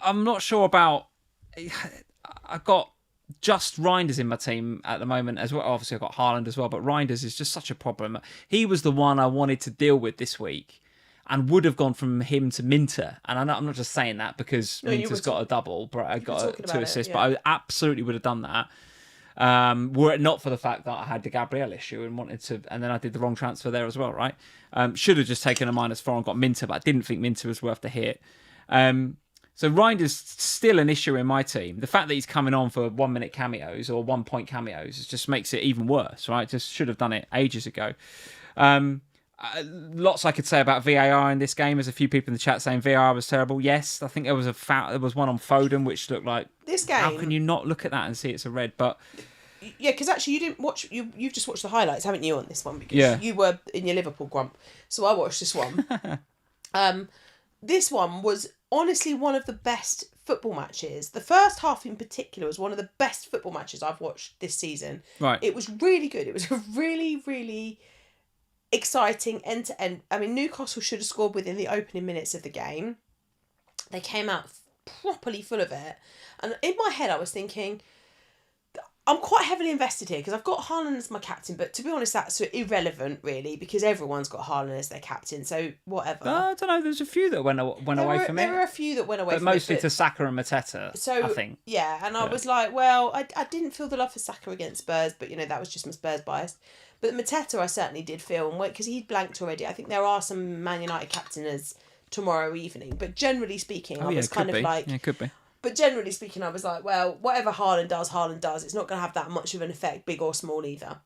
I'm not sure about. I've got just Reinders in my team at the moment as well. Obviously, I've got Haaland as well, but Reinders is just such a problem. He was the one I wanted to deal with this week, and would have gone from him to Minteh. And I'm not just saying that because Minteh's got a double, but I got 2 assists. But I absolutely would have done that. Were it not for the fact that I had the Gabriel issue and then I did the wrong transfer there as well, right? Should have just taken a -4 and got Minteh, but I didn't think Minteh was worth the hit. So Reinders still an issue in my team. The fact that he's coming on for 1-minute cameos or 1-point cameos just makes it even worse, right? Just should have done it ages ago. Lots I could say about VAR in this game. There's a few people in the chat saying VAR was terrible. Yes, I think there was there was one on Foden which looked like this game. How can you not look at that and see it's a red? But yeah, because actually you didn't watch. You've just watched the highlights, haven't you, on this one? Because you were in your Liverpool grump. So I watched this one. This one was honestly one of the best football matches. The first half in particular was one of the best football matches I've watched this season. Right. It was really good. It was a really, really exciting end to end. I mean, Newcastle should have scored within the opening minutes of the game. They came out properly full of it. And in my head, I was thinking, I'm quite heavily invested here because I've got Haaland as my captain, but to be honest, that's irrelevant really because everyone's got Haaland as their captain, so whatever. I don't know, there's a few that went away from it. There were a few that went away from it. But mostly to Saka and Mateta, I think. Yeah, and I was like, well, I didn't feel the love for Saka against Spurs, but that was just my Spurs bias. But Mateta I certainly did feel, because he'd blanked already. I think there are some Man United captainers tomorrow evening, but generally speaking, I was kind of like... Yeah, it could be. But generally speaking, I was like, well, whatever Haaland does. It's not going to have that much of an effect, big or small either.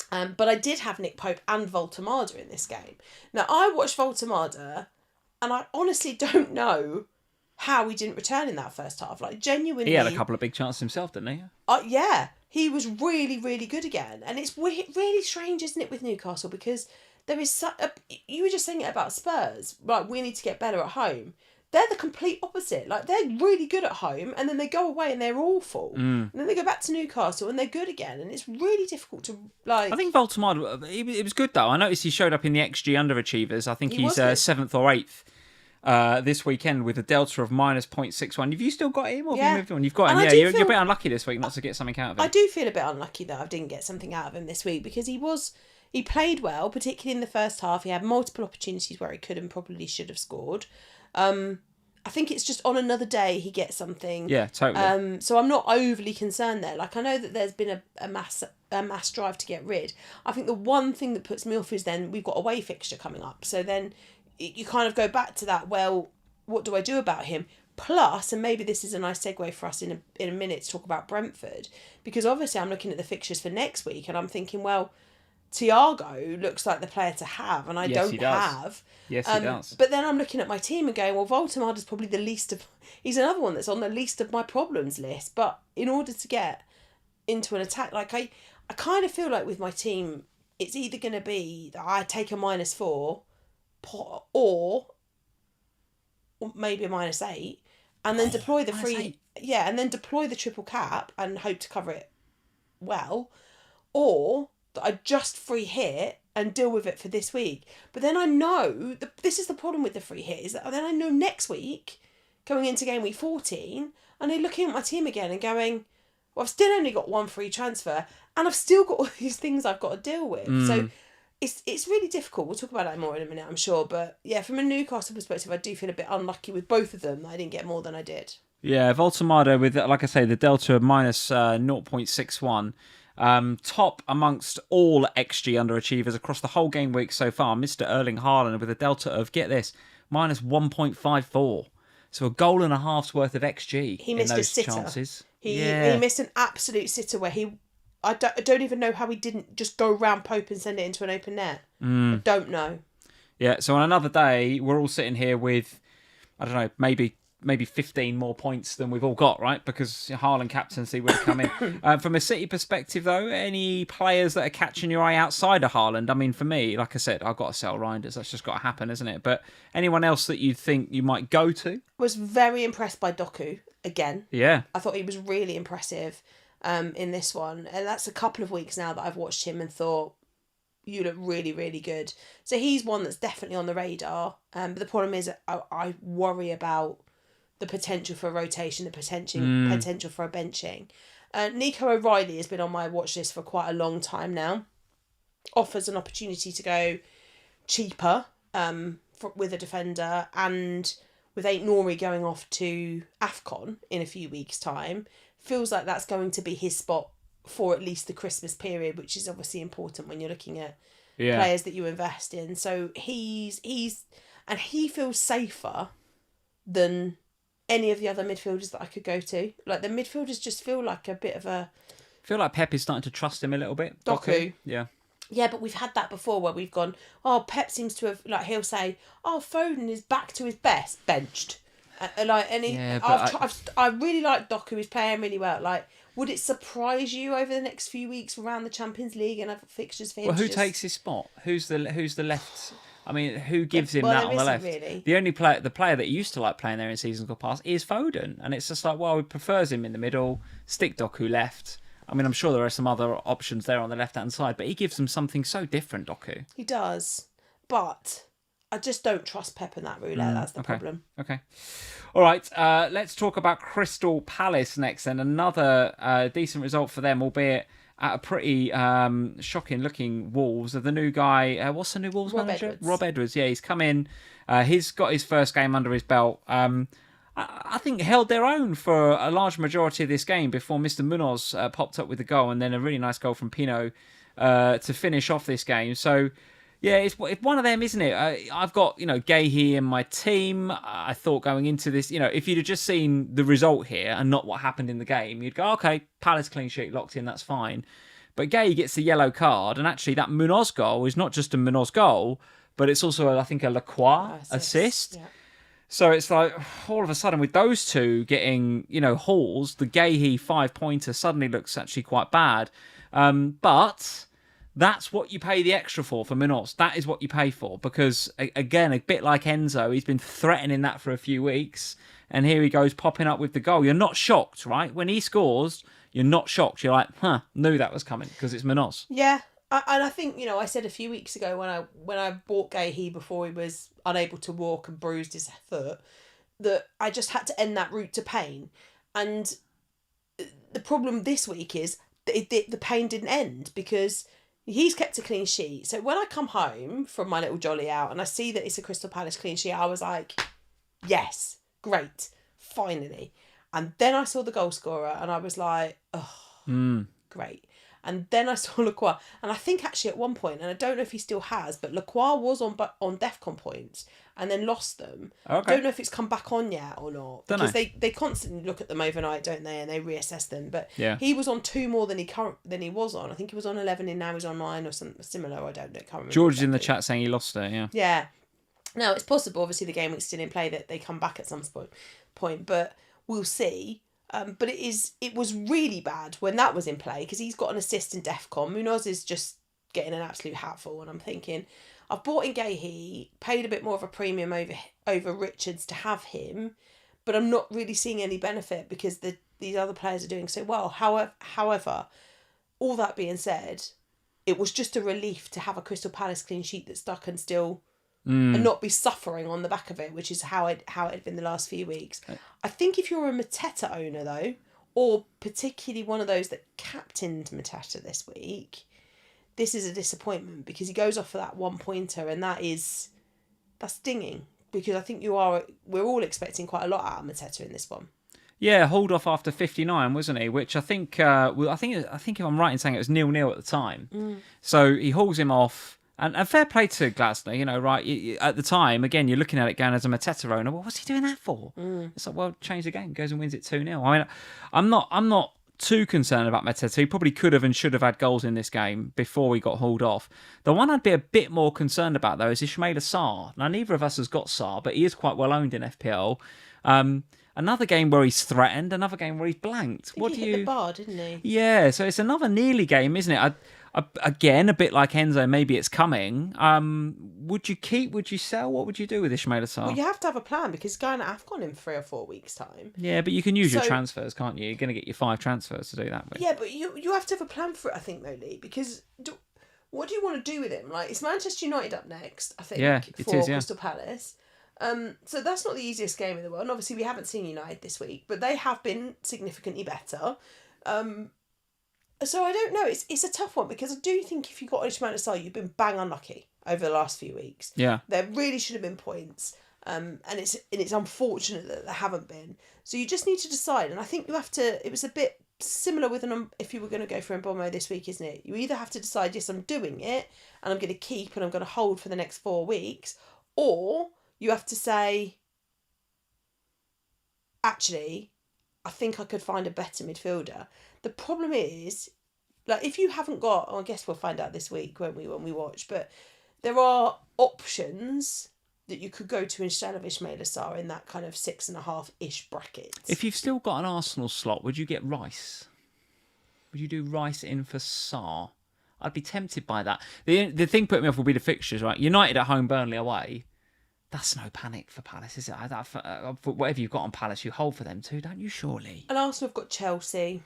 But I did have Nick Pope and Voltemada in this game. Now, I watched Voltemada, and I honestly don't know how he didn't return in that first half. Like, genuinely... He had a couple of big chances himself, didn't he? Yeah. He was really, really good again. And it's really strange, isn't it, with Newcastle? Because there is... you were just saying it about Spurs. Like, we need to get better at home. They're the complete opposite. Like, they're really good at home, and then they go away and they're awful. And then they go back to Newcastle and they're good again, and it's really difficult to, like... I think Voltemada, it was good, though. I noticed he showed up in the XG underachievers. I think he's 7th or 8th this weekend with a delta of -0.61. Have you still got him, or have you moved on? You've got him, You're a bit unlucky this week not to get something out of him. I do feel a bit unlucky that I didn't get something out of him this week, because he played well, particularly in the first half. He had multiple opportunities where he could and probably should have scored. I think it's just on another day he gets something. Yeah, totally. So I'm not overly concerned there. Like, I know that there's been a mass drive to get rid. I think the one thing that puts me off is then we've got a away fixture coming up. So then you kind of go back to that, well, what do I do about him? Plus, and maybe this is a nice segue for us in a minute to talk about Brentford, because obviously I'm looking at the fixtures for next week and I'm thinking, well, Thiago looks like the player to have, and I Yes, don't he does. have. Yes, he does. But then I'm looking at my team and going, well, Voltemada's probably the least of... He's another one that's on the least of my problems list. But in order to get into an attack, like I kind of feel like with my team, it's either going to be that I take a -4 or maybe a -8 and then deploy the free... Yeah, and then deploy the triple cap and hope to cover it well. Or that I just free hit and deal with it for this week. But then I know, this is the problem with the free hit, is that then I know next week, going into game week 14, and I'm looking at my team again and going, well, I've still only got one free transfer, and I've still got all these things I've got to deal with. So it's really difficult. We'll talk about that more in a minute, I'm sure. But yeah, from a Newcastle perspective, I do feel a bit unlucky with both of them that I didn't get more than I did. Yeah, Voltemada with, like I say, the delta of minus 0.61. Top amongst all XG underachievers across the whole game week so far, Mr. Erling Haaland with a delta of, get this, minus 1.54. So a goal and a half's worth of XG He missed in those a sitter. chances. He Yeah. missed an absolute sitter where I don't even know how he didn't just go round Pope and send it into an open net. I don't know. Yeah, so on another day, we're all sitting here with, I don't know, maybe 15 more points than we've all got, right? Because Haaland captaincy would have come in. From a City perspective, though, any players that are catching your eye outside of Haaland? I mean, for me, like I said, I've got to sell Reinders. That's just got to happen, isn't it? But anyone else that you think you might go to? Was very impressed by Doku again. Yeah. I thought he was really impressive in this one. And that's a couple of weeks now that I've watched him and thought, you look really, really good. So he's one that's definitely on the radar. But the problem is I worry about the potential for a rotation, the potential for a benching. Nico O'Reilly has been on my watch list for quite a long time now. Offers an opportunity to go cheaper with a defender, and with Ain't Nori going off to AFCON in a few weeks' time, feels like that's going to be his spot for at least the Christmas period, which is obviously important when you're looking at players that you invest in. So he feels safer than any of the other midfielders that I could go to. Like, the midfielders just feel like a bit of a... I feel like Pep is starting to trust him a little bit. Doku. Yeah. Yeah, but we've had that before where we've gone, oh, Pep seems to have, like, he'll say, oh, Foden is back to his best, benched. I really like Doku, he's playing really well. Like, would it surprise you over the next few weeks around the Champions League and other fixtures for him? Well, who takes his spot? Who's the left... I mean, who gives him that on the left? Really. The only player that he used to like playing there in seasons gone past is Foden, and it's just like, well, he prefers him in the middle. Stick Doku left. I mean, I'm sure there are some other options there on the left hand side, but he gives them something so different, Doku. He does, but I just don't trust Pep in that roulette. That's the problem. Okay. All right. Let's talk about Crystal Palace next, and another decent result for them, albeit at a pretty shocking-looking Wolves. Of the new guy, what's the new Wolves manager? Edwards. Rob Edwards. Yeah, he's come in. He's got his first game under his belt. I think held their own for a large majority of this game before Mr. Muñoz popped up with the goal, and then a really nice goal from Pino to finish off this game. So, yeah, it's one of them, isn't it? I've got, Gahey in my team. I thought going into this, if you'd have just seen the result here and not what happened in the game, you'd go, okay, Palace clean sheet locked in, that's fine. But Gahey gets the yellow card, and actually that Muñoz goal is not just a Muñoz goal, but it's also, I think, a Lacroix assist. Yeah. So it's like, all of a sudden, with those two getting, hauls, the Gahey 5-pointer suddenly looks actually quite bad. But that's what you pay the extra for Muñoz. That is what you pay for. Because, again, a bit like Enzo, he's been threatening that for a few weeks. And here he goes popping up with the goal. You're not shocked, right? When he scores, you're not shocked. You're like, knew that was coming because it's Muñoz. Yeah. And I think, I said a few weeks ago when I bought Gahey before he was unable to walk and bruised his foot, that I just had to end that route to pain. And the problem this week is that the pain didn't end because he's kept a clean sheet. So when I come home from my little jolly out and I see that it's a Crystal Palace clean sheet, I was like, yes, great, finally. And then I saw the goal scorer and I was like, oh, great. And then I saw Lacroix, and I think actually at one point, and I don't know if he still has, but Lacroix was on DEFCON points and then lost them. Okay. I don't know if it's come back on yet or not, Don't because know. they constantly look at them overnight, don't they, and they reassess them. But Yeah. he was on 2 more than he was on. I think he was on 11 and now he's on 9 or something similar. I don't know. Can't remember. George is in the exactly. chat saying he lost it. Yeah. Yeah. Now it's possible. Obviously, the game week's still in play that they come back at some point, but we'll see. But it was really bad when that was in play because he's got an assist in DEFCON. Muñoz is just getting an absolute hatful, and I'm thinking, I've bought in Gahey, paid a bit more of a premium over Richards to have him, but I'm not really seeing any benefit because these other players are doing so well. However, all that being said, it was just a relief to have a Crystal Palace clean sheet that stuck and still and not be suffering on the back of it, which is how it had been the last few weeks. I think if you're a Mateta owner though, or particularly one of those that captained Mateta this week, this is a disappointment because he goes off for that 1-pointer, and that's stinging because I think we're all expecting quite a lot out of Mateta in this one. Yeah, hold off after 59, wasn't he? Which I think I think if I'm right in saying it was 0-0 at the time. So he hauls him off. And fair play to Glasner, you know, right? At the time, again, you're looking at it going as a Mateta owner. Well, what's he doing that for? It's like, well, change the game. Goes and wins it 2-0. I mean, I'm not too concerned about Mateta. He probably could have and should have had goals in this game before we got hauled off. The one I'd be a bit more concerned about, though, is Ismaila Sarr. Now, neither of us has got Sarr, but he is quite well owned in FPL. Another game where he's threatened, another game where he's blanked. He hit the bar, didn't he? Yeah, so it's another nearly game, isn't it? Again, a bit like Enzo, maybe it's coming. Would you keep? Would you sell? What would you do with Ismaila Sarr? Well, you have to have a plan because he's going to AFCON in 3 or 4 weeks' time. Yeah, but you can use your transfers, can't you? You're going to get your 5 transfers to do that with. Yeah, but you have to have a plan for it, I think, though, Lee, because what do you want to do with him? Like, it's Manchester United up next, I think, for Crystal Palace. So that's not the easiest game in the world. And obviously, we haven't seen United this week, but they have been significantly better. So I don't know. It's a tough one because I do think if you got Ismaila Sarr, you've been bang unlucky over the last few weeks. Yeah, there really should have been points, and it's unfortunate that there haven't been. So you just need to decide, and I think you have to. It was a bit similar with if you were going to go for Mbomo this week, isn't it? You either have to decide, yes, I'm doing it, and I'm going to keep, and I'm going to hold for the next 4 weeks, or you have to say, actually, I think I could find a better midfielder. The problem is, like, if you haven't got, I guess we'll find out this week, won't we, when we watch, but there are options that you could go to instead of Ismaila Sarr in that kind of 6.5-ish bracket. If you've still got an Arsenal slot, would you get Rice? Would you do Rice in for Sarr? I'd be tempted by that. The thing putting me off will be the fixtures, right? United at home, Burnley away. That's no panic for Palace, is it? Whatever you've got on Palace, you hold for them too, don't you, surely? And Arsenal have got Chelsea.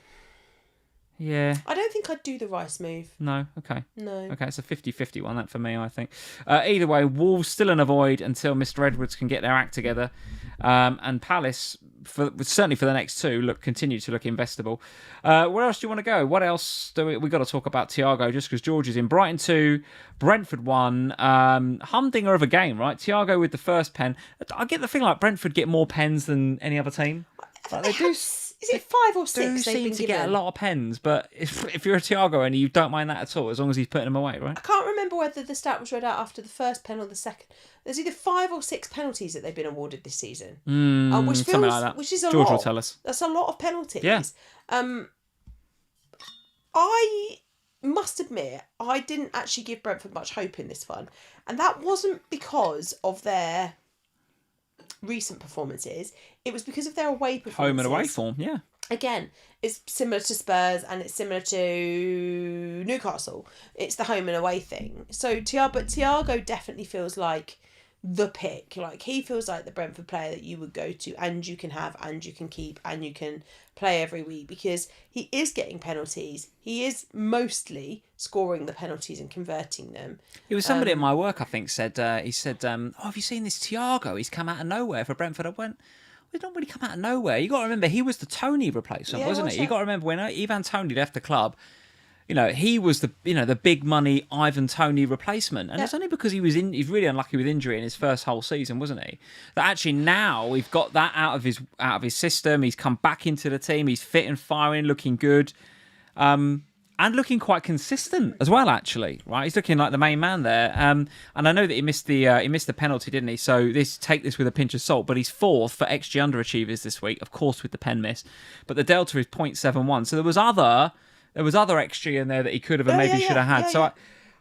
Yeah. I don't think I'd do the Rice move. No, okay. No. Okay, it's a 50-50 one, that for me, I think. Either way, Wolves still in a void until Mr. Edwards can get their act together. And Palace, certainly for the next 2, continue to look investable. Where else do you want to go? What else do we got to talk about Thiago, just because George is in. Brighton 2, Brentford 1. Humdinger of a game, right? Thiago with the first pen. I get the feeling like Brentford get more pens than any other team. Like they do. Is it 5 or 6? Do seem to get a lot of pens, but if you're a Thiago and you don't mind that at all, as long as he's putting them away, right? I can't remember whether the stat was read out after the first pen or the second. There's either 5 or 6 penalties that they've been awarded this season, which feels something like that. Which is a George lot. will tell us. That's a lot of penalties. Yeah. I must admit, I didn't actually give Brentford much hope in this one, and that wasn't because of their recent performances. It was because of their away performances. Home and away form, yeah. Again, it's similar to Spurs and it's similar to Newcastle. It's the home and away thing. So Thiago definitely feels like the pick. Like, he feels like the Brentford player that you would go to and you can have and you can keep and you can play every week because he is getting penalties. He is mostly scoring the penalties and converting them. It was somebody at my work, I think, said, oh, have you seen this Thiago? He's come out of nowhere for Brentford. I went, well, he don't really come out of nowhere. You got to remember, he was the Tony replacement, wasn't he? You got to remember when Ivan Toney left the club, you know, he was the big money Ivan Toney replacement, and it's only because he's really unlucky with injury in his first whole season, wasn't he? That actually now we've got that out of his system. He's come back into the team. He's fit and firing, looking good. And looking quite consistent as well, actually. Right, he's looking like the main man there. And I know that he missed the penalty, didn't he? So take this with a pinch of salt. But he's fourth for XG underachievers this week, of course, with the pen miss. But the delta is 0.71. So there was other XG in there that he could have and maybe should have had. So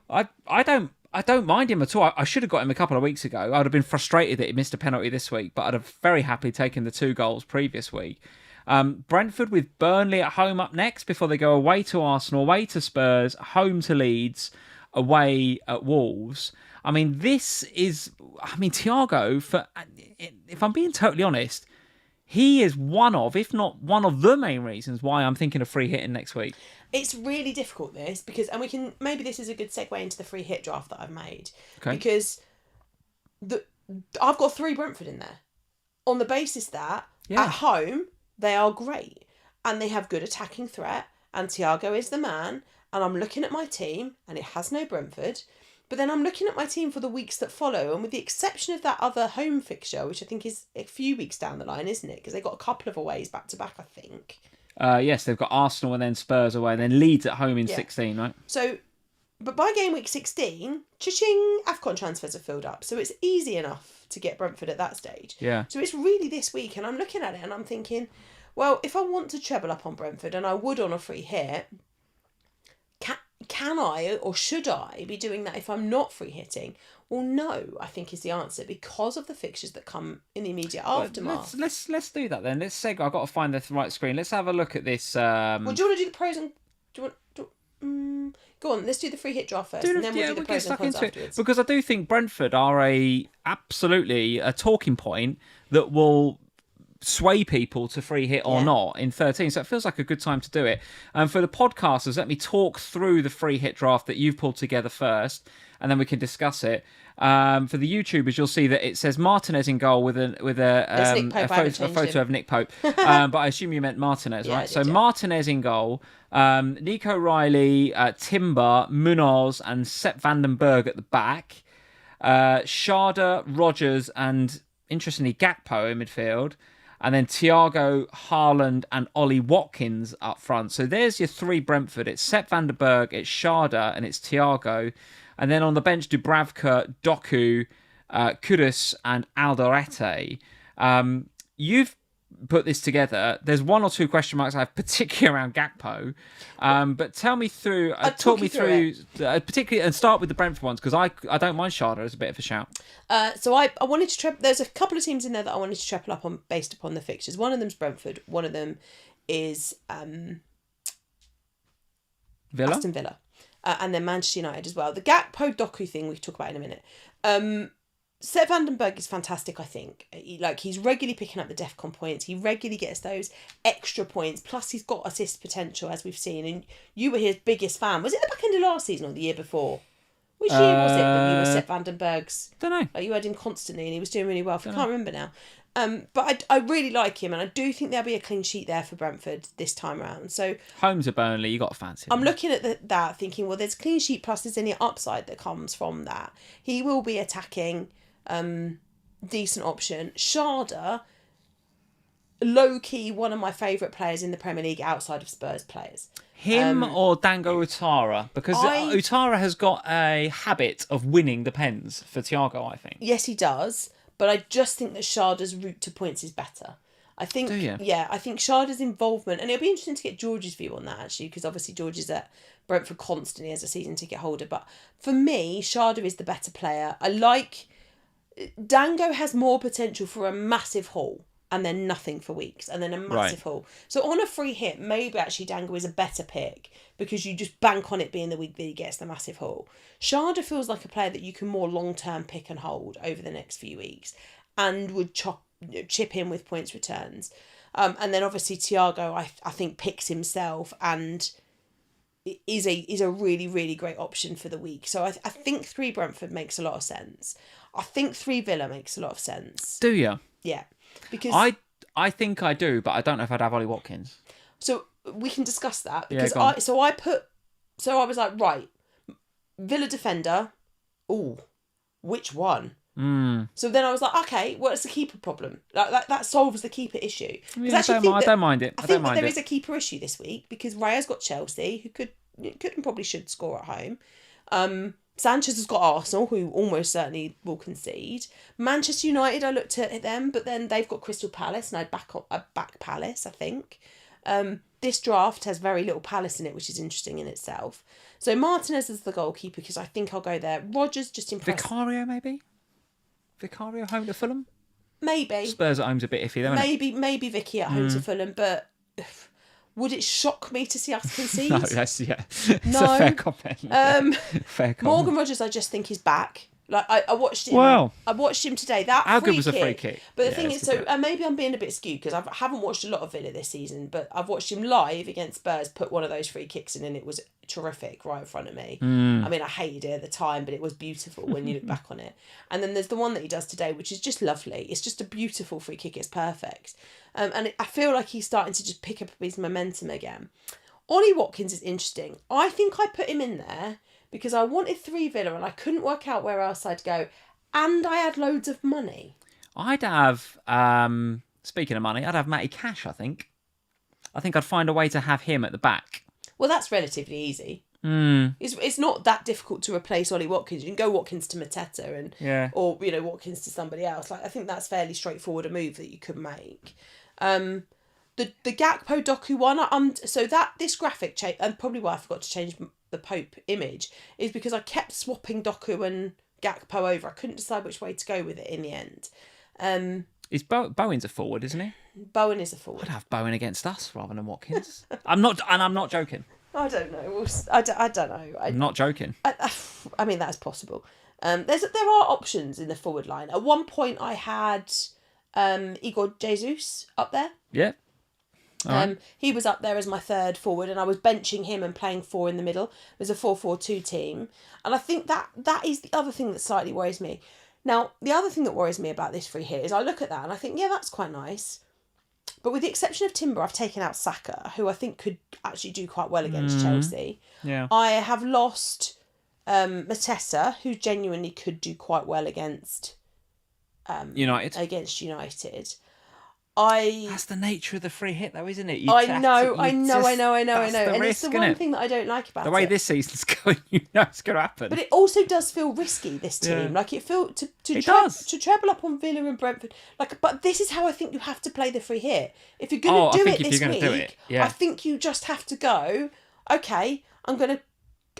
I don't mind him at all. I should have got him a couple of weeks ago. I'd have been frustrated that he missed a penalty this week, but I'd have very happily taken the 2 goals previous week. Brentford with Burnley at home up next before they go away to Arsenal, away to Spurs, home to Leeds, away at Wolves. I mean, Thiago, if I'm being totally honest, he is one of, if not one of the main reasons why I'm thinking of free hitting next week. It's really difficult, this, because, and maybe this is a good segue into the free hit draft that I've made. Okay. Because I've got 3 Brentford in there on the basis that at home, they are great and they have good attacking threat and Thiago is the man, and I'm looking at my team and it has no Brentford, but then I'm looking at my team for the weeks that follow, and with the exception of that other home fixture, which I think is a few weeks down the line, isn't it? Because they got a couple of aways back to back, I think. Yes, they've got Arsenal and then Spurs away and then Leeds at home in 16, right? So, but by game week 16, cha-ching, AFCON transfers are filled up, so it's easy enough to get Brentford at that stage. Yeah. So it's really this week, and I'm looking at it and I'm thinking, well, if I want to treble up on Brentford, and I would on a free hit, can I or should I be doing that if I'm not free hitting? Well, no, I think is the answer, because of the fixtures that come in the immediate aftermath. Let's do that then. Let's segue. I've got to find the right screen. Let's have a look at this. Well, do you want to do the pros and... Go on, let's do the free hit draft first, and then we'll do the pros and cons afterwards. Because I do think Brentford are absolutely a talking point that will sway people to free hit or not in 13. So it feels like a good time to do it. And for the podcasters, let me talk through the free hit draft that you've pulled together first, and then we can discuss it. For the YouTubers, you'll see that it says Martinez in goal with a photo of Nick Pope. But I assume you meant Martinez, right? So Martinez in goal, Nico Riley, Timber, Muñoz, and Sepp van den Berg at the back. Sharda, Rogers, and interestingly Gakpo in midfield. And then Thiago, Haaland, and Ollie Watkins up front. So there's your 3 Brentford. It's Sepp van den Berg, it's Sharda, and it's Thiago. And then on the bench, Dubravka, Doku, Kudus, and Alderete. You've put this together. There's 1 or 2 question marks I have, particularly around Gakpo. But tell me through, talk me through, particularly, and start with the Brentford ones, because I don't mind Sharda as a bit of a shout. So I wanted to there's a couple of teams in there that I wanted to triple up on based upon the fixtures. One of them's Brentford. One of them is Aston Villa. And then Manchester United as well. The Gakpo Doku thing we can talk about in a minute. Sepp van den Berg is fantastic, I think. He's regularly picking up the DEFCON points. He regularly gets those extra points. Plus, he's got assist potential, as we've seen. And you were his biggest fan. Was it the back end of last season or the year before? Which year was it that you were Sepp van den Berg's? Don't know. You had him constantly and he was doing really well. I can't remember now. But I really like him, and I do think there'll be a clean sheet there for Brentford this time around. So home to Burnley, you got to fancy. I'm looking at that thinking, well, there's a clean sheet plus there's any upside that comes from that. He will be attacking, decent option. Sharda, low key, one of my favourite players in the Premier League outside of Spurs players. Him or Dango Utara? Because Utara has got a habit of winning the pens for Thiago, I think. Yes, he does. But I just think that Sharda's route to points is better. I think, I think Sharda's involvement, and it'll be interesting to get George's view on that, actually, because obviously George is at Brentford constantly as a season ticket holder. But for me, Sharda is the better player. Dango has more potential for a massive haul, and then nothing for weeks, and then a massive haul. So on a free hit, maybe actually Dango is a better pick, because you just bank on it being the week that he gets the massive haul. Sharda feels like a player that you can more long-term pick and hold over the next few weeks, and would chip in with points returns. And then obviously Thiago, I think, picks himself and is a really, really great option for the week. So I think 3 Brentford makes a lot of sense. I think 3 Villa makes a lot of sense. Do you? Yeah. Because I think I do, but I don't know if I'd have Ollie Watkins. So we can discuss that, because I was like, right, Villa defender, which one? So then I was like, okay, well, it's the keeper problem. That solves the keeper issue. Yeah, I don't mind it. I think there is a keeper issue this week, because Raya's got Chelsea, who could could and probably should score at home. Sanchez has got Arsenal, who almost certainly will concede. Manchester United, I looked at them, but then they've got Crystal Palace, and I'd back Palace, I think. This draft has very little Palace in it, which is interesting in itself. So Martinez is the goalkeeper, because I think I'll go there. Rodgers just impressed. Vicario, maybe? Vicario home to Fulham? Maybe. Spurs at home's a bit iffy, though, Maybe Vicky at home to Fulham, but would it shock me to see us concede? No, that's, yeah. It's No. a fair comment. Fair comment. Morgan Rogers, I just think, is back. Like I watched him. Wow. I watched him today. That How free good was the kick. free kick? But the Yeah, thing it's is, a so bit- and maybe I'm being a bit skewed because I haven't watched a lot of Villa this season, but I've watched him live against Spurs put one of those free kicks in, and it was terrific right in front of me. I mean, I hated it at the time, but it was beautiful when you look back on it. And then there's the one that he does today, which is just lovely. It's just a beautiful free kick. It's perfect. I feel like he's starting to just pick up his momentum again. Ollie Watkins is interesting. I think I put him in there because I wanted 3 Villa and I couldn't work out where else I'd go. And I had loads of money. I'd have, speaking of money, I'd have Matty Cash, I think. I think I'd find a way to have him at the back. Well, that's relatively easy. It's not that difficult to replace Ollie Watkins. You can go Watkins to Mateta or Watkins to somebody else. Like I think that's fairly straightforward a move that you could make. The Gakpo Doku one, so that this graphic change, and probably why I forgot to change the Pope image, is because I kept swapping Doku and Gakpo over. I couldn't decide which way to go with it in the end. Is Bowen's a forward, isn't he? Bowen is a forward. I'd have Bowen against us rather than Watkins. I'm not joking. I don't know. I don't know. I'm not joking. I mean, that's possible. There are options in the forward line. At one point, I had Igor Jesus up there. Yeah. Right. He was up there as my third forward, and I was benching him and playing 4 in the middle. It was a 4-4-2 team, and I think that is the other thing that slightly worries me. Now, the other thing that worries me about this free hit is I look at that and I think, yeah, that's quite nice. But with the exception of Timber, I've taken out Saka, who I think could actually do quite well against Chelsea. Yeah. I have lost Mateta, who genuinely could do quite well against United. That's the nature of the free hit, though, isn't it? I know. That's the And risk, it's the one thing that I don't like about it. The way this season's going, it's going to happen. But it also does feel risky, this team. Yeah. Like, it feels to treble up on Villa and Brentford. Like, but this is how I think you have to play the free hit. If you're going to do it this week, I think you just have to go, okay,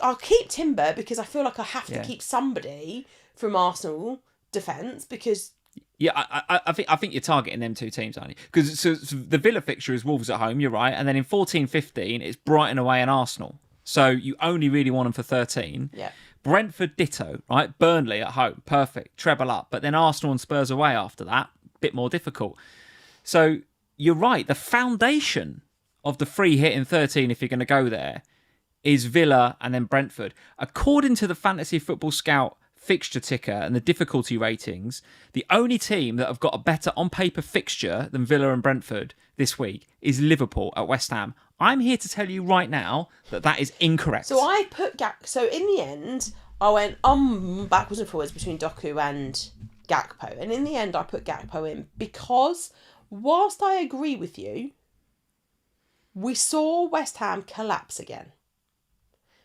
I'll keep Timber because I feel like I have to keep somebody from Arsenal defence because... Yeah, I think you're targeting them two teams, aren't you? Because so the Villa fixture is Wolves at home, you're right, and then in 14-15 it's Brighton away and Arsenal. So you only really want them for 13. Yeah. Brentford ditto, right? Burnley at home, perfect, treble up. But then Arsenal and Spurs away after that, bit more difficult. So you're right, the foundation of the free hit in 13, if you're going to go there, is Villa and then Brentford. According to the Fantasy Football Scout fixture ticker and the difficulty ratings, the only team that have got a better on-paper fixture than Villa and Brentford this week is Liverpool at West Ham. I'm here to tell you right now that is incorrect. So I put So in the end, I went backwards and forwards between Doku and Gakpo. And in the end, I put Gakpo in because whilst I agree with you, we saw West Ham collapse again.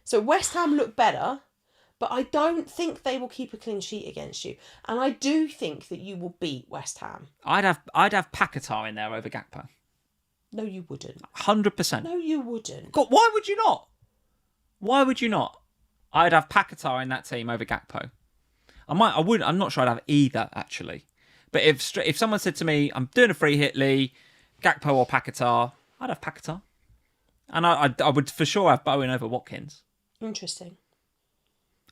So West Ham look better, but I don't think they will keep a clean sheet against you. And I do think that you will beat West Ham. I'd have Paquetá in there over Gakpo. No, you wouldn't. 100%. No, you wouldn't. God, why would you not? Why would you not? I'd have Paquetá in that team over Gakpo. I'm not sure I'd have either, actually. But if someone said to me, I'm doing a free hit, Lee, Gakpo or Paquetá, I'd have Paquetá. And I would for sure have Bowen over Watkins. Interesting.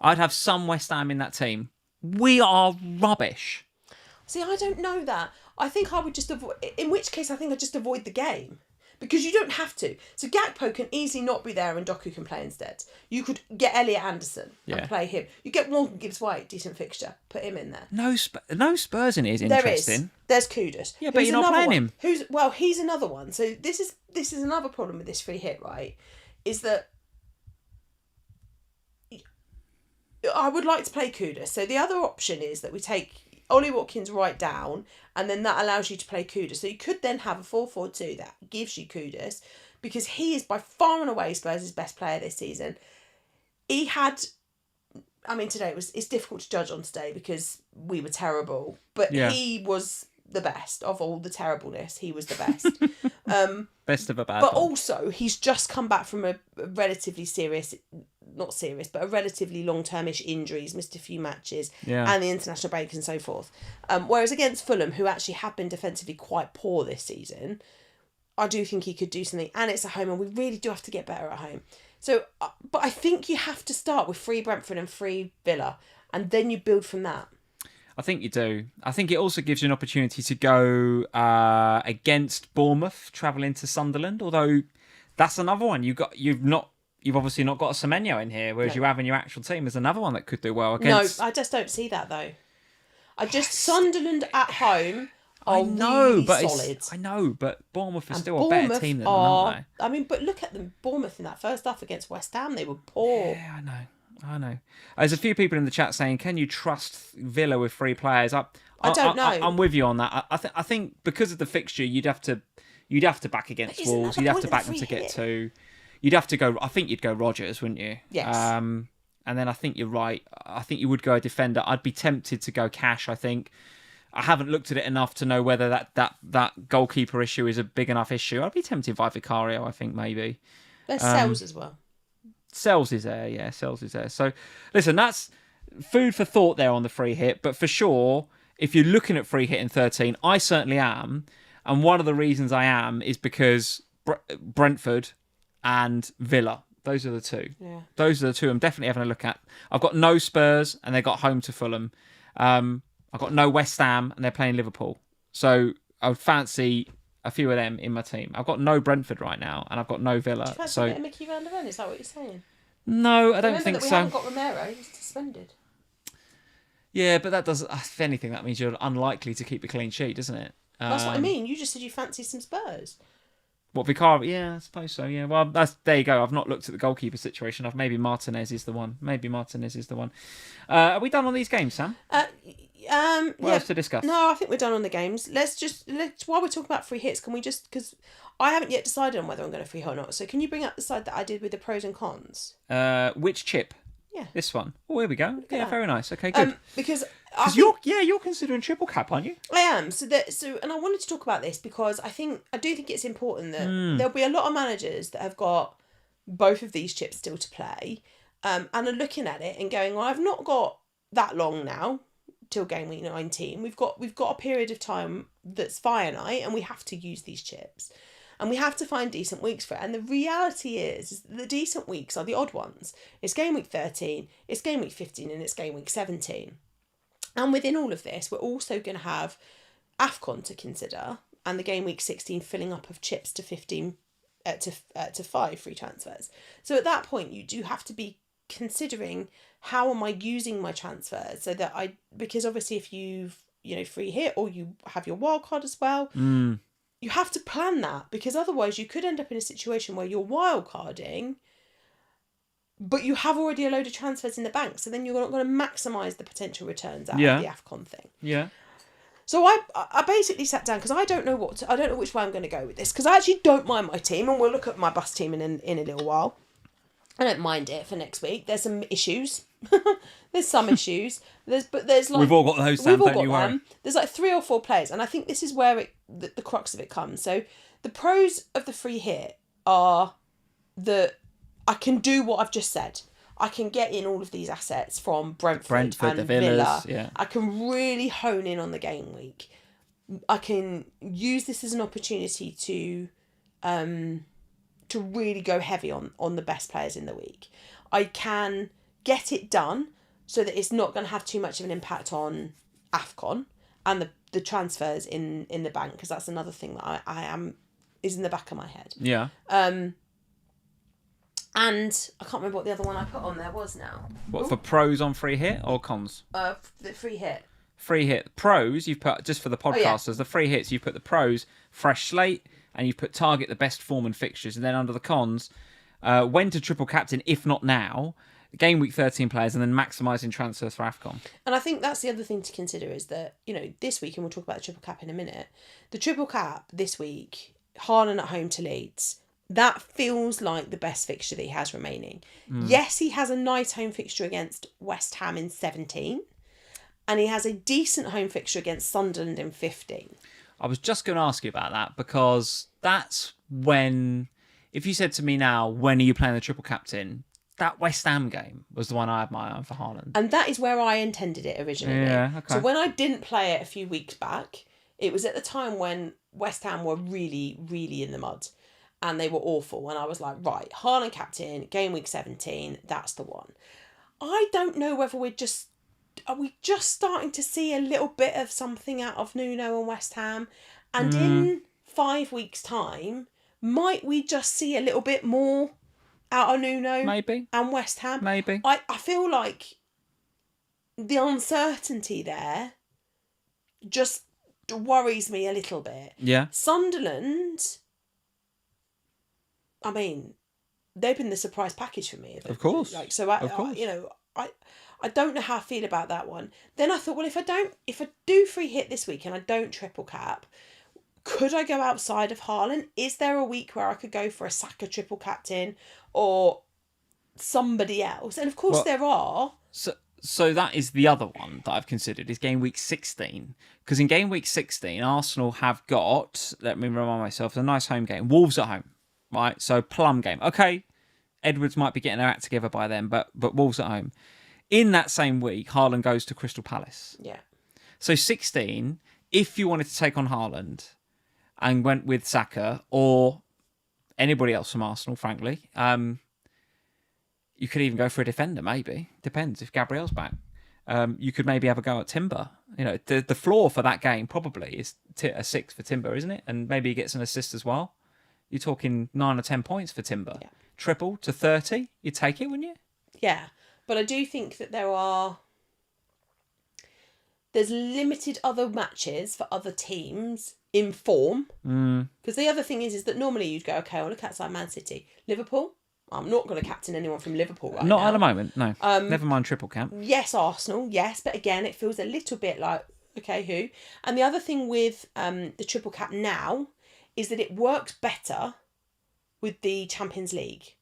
I'd have some West Ham in that team. We are rubbish. See, I don't know that. I think I would just avoid... In which case, I think I'd just avoid the game. Because you don't have to. So Gakpo can easily not be there and Doku can play instead. You could get Elliot Anderson and play him. You get Morgan Gibbs-White, decent fixture. Put him in there. No Spurs in it is interesting. There's Kudus. Yeah, but you're not playing him. He's another one. So this is another problem with this free hit, right? Is that I would like to play Kudus. So the other option is that we take Ollie Watkins right down, and then that allows you to play Kudus. So you could then have a 4-4-2 that gives you Kudus. because he is by far and away Spurs' best player this season. He had, I mean, today it's difficult to judge on today because we were terrible, but he was the best of all the terribleness. He was the best. Best of a bad But bunch. also, he's just come back from a relatively serious, not serious, but a relatively long-term-ish injury. He's missed a few matches and the international break and so forth. Whereas against Fulham, who actually have been defensively quite poor this season, I do think he could do something. And it's at home, and we really do have to get better at home. So, but I think you have to start with free Brentford and free Villa, and then you build from that. I think you do. I think it also gives you an opportunity to go against Bournemouth, travel into Sunderland. Although that's another one. You've obviously not got a Semenyo in here, whereas you have in your actual team. There's another one that could do well against. No, I just don't see that though. Sunderland at home are really solid. I know, but Bournemouth is still a better team than them, aren't they? I mean, but look at them. Bournemouth in that first half against West Ham, they were poor. Yeah, I know. There's a few people in the chat saying, "Can you trust Villa with 3 players?" I don't know. I'm with you on that. I think because of the fixture, you'd have to back against Wolves. You'd have to back them to get 2. You'd have to go. I think you'd go Rodgers, wouldn't you? Yes. And then I think you're right. I think you would go a defender. I'd be tempted to go Cash. I think I haven't looked at it enough to know whether that goalkeeper issue is a big enough issue. I'd be tempted by Vicario. I think maybe. There's Sells as well. Sells is there, yeah. Sells is there. So, listen, that's food for thought there on the free hit. But for sure, if you're looking at free hit in 13, I certainly am. And one of the reasons I am is because Brentford and Villa. Those are the 2. Yeah. Those are the 2 I'm definitely having a look at. I've got no Spurs, and they got home to Fulham. I've got no West Ham, and they're playing Liverpool. So I would fancy a few of them in my team. I've got no Brentford right now, and I've got no Villa. Do you fancy a bit of Mickey van der Ven? Is that what you're saying? No, I don't think that we so. haven't got Romero. He's suspended. Yeah, but that does. If anything, that means you're unlikely to keep a clean sheet, doesn't it? That's what I mean. You just said you fancy some Spurs. What, Vicario? Yeah, I suppose so. Yeah, well, there you go. I've not looked at the goalkeeper situation. Maybe Martinez is the one. Are we done on these games, Sam? What else to discuss? No, I think we're done on the games. Let's while we're talking about free hits, can we just, because I haven't yet decided on whether I'm going to free hit or not. So can you bring up the side that I did with the pros and cons? Which chip? Yeah, this one. Oh, here we go. Yeah, very nice. Okay, good. Because you're considering triple cap, aren't you? I am. So and I wanted to talk about this because I do think it's important that there'll be a lot of managers that have got both of these chips still to play, and are looking at it and going, well, I've not got that long now till game week 19. We've got a period of time that's finite, and we have to use these chips, and we have to find decent weeks for it. And the reality is the decent weeks are the odd ones. It's game week 13, it's game week 15, and it's game week 17. And within all of this, we're also going to have AFCON to consider, and the game week 16 filling up of chips to 15 to 5 free transfers. So at that point, you do have to be considering, how am I using my transfers, so that because obviously if you've free hit or you have your wild card as well, you have to plan that, because otherwise you could end up in a situation where you're wild carding, but you have already a load of transfers in the bank, so then you're not going to maximise the potential returns out of the AFCON thing. Yeah. So I basically sat down, because I don't know which way I'm going to go with this, because I actually don't mind my team, and we'll look at my bus team in a little while. I don't mind it for next week. There's some issues. There's some issues. There's like, we've all got those, Sam, don't you worry. There's like 3 or 4 players, and I think this is where the crux of it comes. So the pros of the free hit are that I can do what I've just said. I can get in all of these assets from Brentford and the Villas, Villa. I can really hone in on the game week. I can use this as an opportunity to really go heavy on the best players in the week. I can get it done so that it's not going to have too much of an impact on AFCON and the transfers in the bank, because that's another thing that is in the back of my head. Yeah. And I can't remember what the other one I put on there was now. What, for pros on free hit or cons? The free hit. Free hit. Pros, you've put, just for the podcasters, the free hits, you've put the pros, fresh slate, and you've put target the best form and fixtures. And then under the cons, when to triple captain, if not now, game week 13 players, and then maximising transfers for AFCON. And I think that's the other thing to consider, is that, this week, and we'll talk about the triple cap in a minute, the triple cap this week, Haaland at home to Leeds, that feels like the best fixture that he has remaining. Yes, he has a nice home fixture against West Ham in 17, and he has a decent home fixture against Sunderland in 15. I was just going to ask you about that, because that's when, if you said to me now, when are you playing the triple captain? That West Ham game was the one I had my eye on for Haaland. And that is where I intended it originally. Yeah, okay. So when I didn't play it a few weeks back, it was at the time when West Ham were really, really in the mud. And they were awful. And I was like, right, Haaland captain, game week 17, that's the one. I don't know whether are we just starting to see a little bit of something out of Nuno and West Ham? And in 5 weeks' time, might we just see a little bit more out of Nuno Maybe. and West Ham? Maybe. I feel like the uncertainty there just worries me a little bit. Yeah. Sunderland, I mean, they've been the surprise package for me. Of course. Of course. I don't know how I feel about that one. Then I thought, well, if I do free hit this week and I don't triple cap, could I go outside of Haaland? Is there a week where I could go for a Saka triple captain or somebody else? And of course there are. So that is the other one that I've considered, is game week 16. Because in game week 16, Arsenal have got, let me remind myself, a nice home game. Wolves at home, right? So plum game. Okay, Edwards might be getting their act together by then, but Wolves at home. In that same week, Haaland goes to Crystal Palace. Yeah. So 16, if you wanted to take on Haaland and went with Saka or anybody else from Arsenal, frankly, you could even go for a defender, maybe. Depends if Gabriel's back. You could maybe have a go at Timber. You know, the floor for that game probably is a 6 for Timber, isn't it? And maybe he gets an assist as well. You're talking 9 or 10 points for Timber. Yeah. Triple to 30, you'd take it, wouldn't you? Yeah. But I do think that there's limited other matches for other teams in form. Because the other thing is that normally you'd go, okay, I'll look outside Man City. Liverpool, I'm not going to captain anyone from Liverpool right now. Not at the moment, no. Never mind triple cap. Yes, Arsenal, yes. But again, it feels a little bit like, okay, who? And the other thing with the triple cap now is that it works better with the Champions League.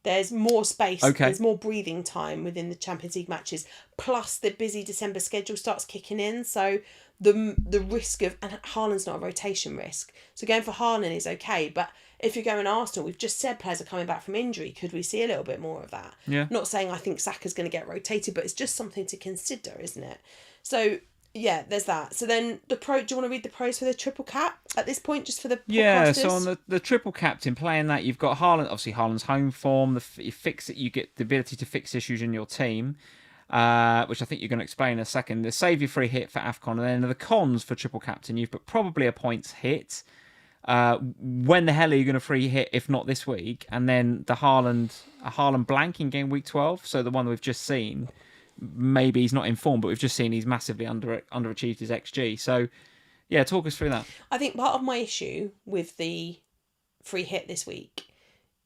There's more space, There's more breathing time within the Champions League matches. Plus, the busy December schedule starts kicking in. So the risk of... And Haaland's not a rotation risk. So going for Haaland is okay. But if you're going Arsenal, we've just said players are coming back from injury. Could we see a little bit more of that? Yeah. Not saying I think Saka's going to get rotated, but it's just something to consider, isn't it? So... yeah, there's that. So then the pro. Do you want to read the pros for the triple cap at this point, just for the podcasters? Yeah. So on the triple captain playing that, you've got Haaland. Obviously, Haaland's home form. You fix it. You get the ability to fix issues in your team, which I think you're going to explain in a second. The save your free hit for AFCON, and then the cons for triple captain. You've got probably a points hit. When the hell are you going to free hit if not this week? And then a Haaland blank in game week 12. So the one we've just seen. Maybe he's not in form, but we've just seen he's massively underachieved his XG. So, yeah, talk us through that. I think part of my issue with the free hit this week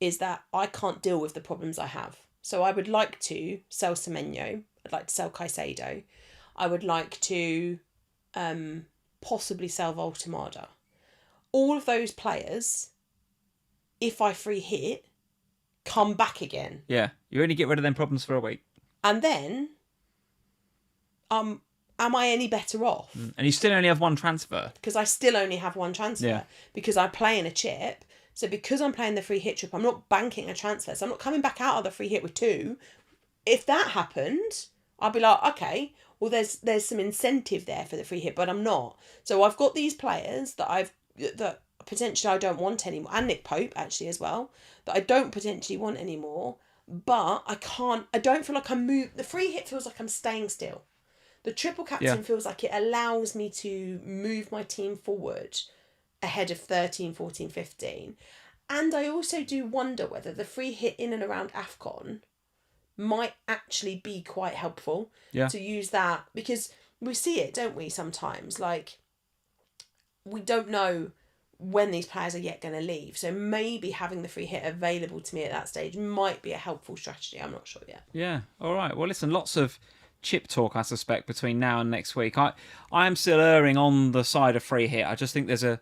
is that I can't deal with the problems I have. So I would like to sell Semenyo. I'd like to sell Caicedo. I would like to possibly sell Voltemada. All of those players, if I free hit, come back again. Yeah, you only get rid of them problems for a week. And then... am I any better off? And you still only have one transfer. Because I still only have one transfer. Yeah. Because I play in a chip. So because I'm playing the free hit trip, I'm not banking a transfer. So I'm not coming back out of the free hit with 2. If that happened, I'd be like, okay, well there's some incentive there for the free hit, but I'm not. So I've got these players that potentially I don't want anymore, and Nick Pope actually as well, that I don't potentially want anymore. But I don't feel like the free hit feels like I'm staying still. The triple captain feels like it allows me to move my team forward ahead of 13, 14, 15. And I also do wonder whether the free hit in and around AFCON might actually be quite helpful to use that. Because we see it, don't we, sometimes? Like, we don't know when these players are yet going to leave. So maybe having the free hit available to me at that stage might be a helpful strategy. I'm not sure yet. Yeah. All right. Well, listen, lots of chip talk, I suspect, between now and next week. I am still erring on the side of free hit. I just think there's a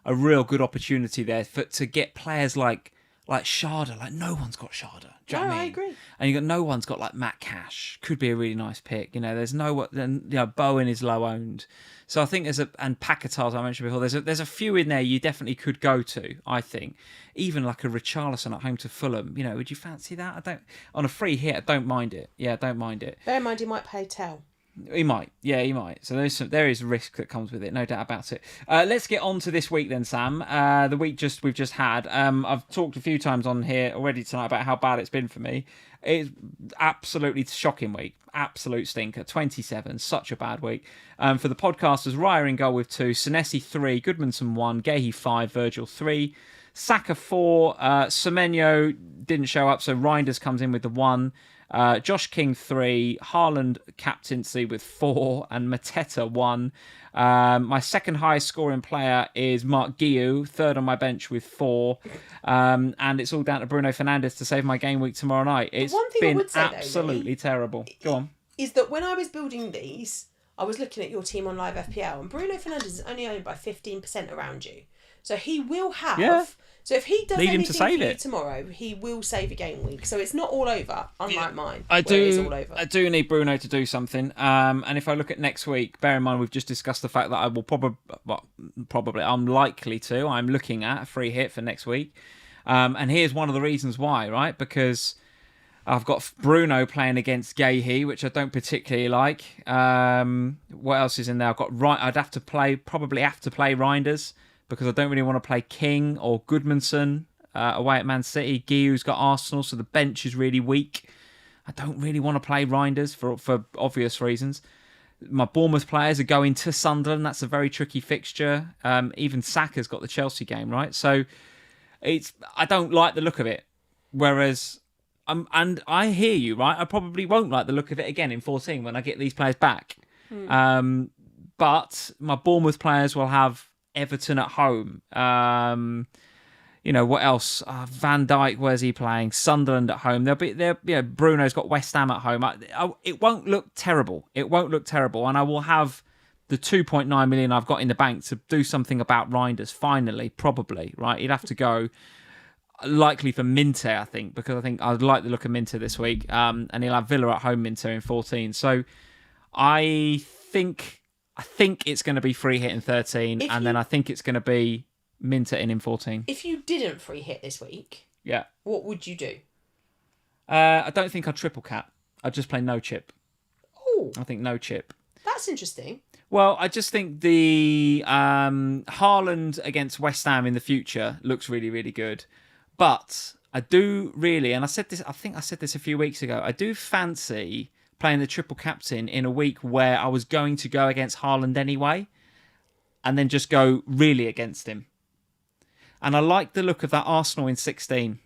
real good opportunity there to get players like like Sharda. Like no one's got Sharda. Do you know what I mean? I agree. And you got no one's got like Matt Cash. Could be a really nice pick. You know, there's no. Then Bowen is low owned. So I think there's and Paquetá, as I mentioned before, there's a few in there you definitely could go to. I think even like a Richarlison at home to Fulham. You know, would you fancy that? I don't on a free hit. I don't mind it. Yeah, I don't mind it. Bear in mind, he might pay tell. He might. Yeah, he might. So there is risk that comes with it, no doubt about it. Let's get on to this week then, Sam. The week we've just had. I've talked a few times on here already tonight about how bad it's been for me. It's absolutely shocking week. Absolute stinker. 27. Such a bad week. For the podcasters, Raya in goal with 2, Senesi 3, Goodmanson 1, Gahey 5, Virgil 3, Saka 4, Semenyo didn't show up, so Reinders comes in with the 1. Josh King 3, Haaland captaincy with 4, and Mateta 1. My second highest scoring player is Mark Guiu, third on my bench with 4. And it's all down to Bruno Fernandes to save my game week tomorrow night. It's been absolutely terrible. Go on. Is that when I was building these, I was looking at your team on Live FPL, and Bruno Fernandes is only owned by 15% around you. So he will have... Yeah. So if he does anything for you tomorrow, he will save a game week. So it's not all over, unlike mine. It is all over. I do need Bruno to do something. And if I look at next week, bear in mind we've just discussed the fact that I will probably, I'm likely to. I'm looking at a free hit for next week. And here's one of the reasons why, right? Because I've got Bruno playing against Gahey, which I don't particularly like. What else is in there? I'd probably have to play Reinders, because I don't really want to play King or Goodmanson away at Man City. Guiu's got Arsenal, so the bench is really weak. I don't really want to play Reinders for obvious reasons. My Bournemouth players are going to Sunderland. That's a very tricky fixture. Even Saka's got the Chelsea game, right? So I don't like the look of it. Whereas, and I hear you, right? I probably won't like the look of it again in 14 when I get these players back. But my Bournemouth players will have Everton at home. What else? Van Dijk, where's he playing? Sunderland at home. Bruno's got West Ham at home. It won't look terrible. It won't look terrible. And I will have the 2.9 million I've got in the bank to do something about Reinders finally, probably, right? He'd have to go likely for Minteh, I think, because I think I'd like the look of Minteh this week. And he'll have Villa at home, Minteh in 14. So I think it's going to be free hit in 13, then I think it's going to be Minteh in 14. If you didn't free hit this week, what would you do? I don't think I'd triple cap. I'd just play no chip. Oh, I think no chip. That's interesting. Well, I just think the Haaland against West Ham in the future looks really, really good. But I do really, and I think I said this a few weeks ago, I do fancy playing the triple captain in a week where I was going to go against Haaland anyway, and then just go really against him. And I like the look of that Arsenal in 16.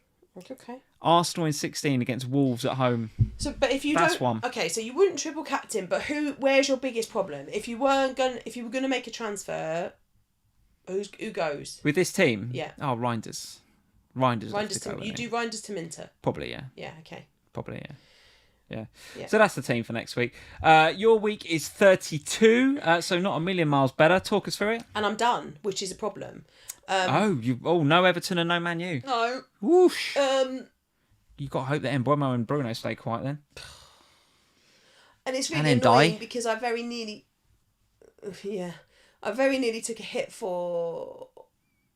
Okay. Arsenal in 16 against Wolves at home. So, but if you don't, okay, so you wouldn't triple captain, but where's your biggest problem? If you were going to make a transfer, who goes with this team? Yeah. Oh, Reinders. Do Reinders to Minteh? Probably, yeah. Yeah. Okay. Probably, yeah. Yeah. So that's the team for next week. Your week is 32, so not a million miles better. Talk us through it. And I'm done, which is a problem. No Everton and no Man U. No. Whoosh. You've got to hope that Mbeumo and Bruno stay quiet then. And it's really annoying because I very nearly took a hit for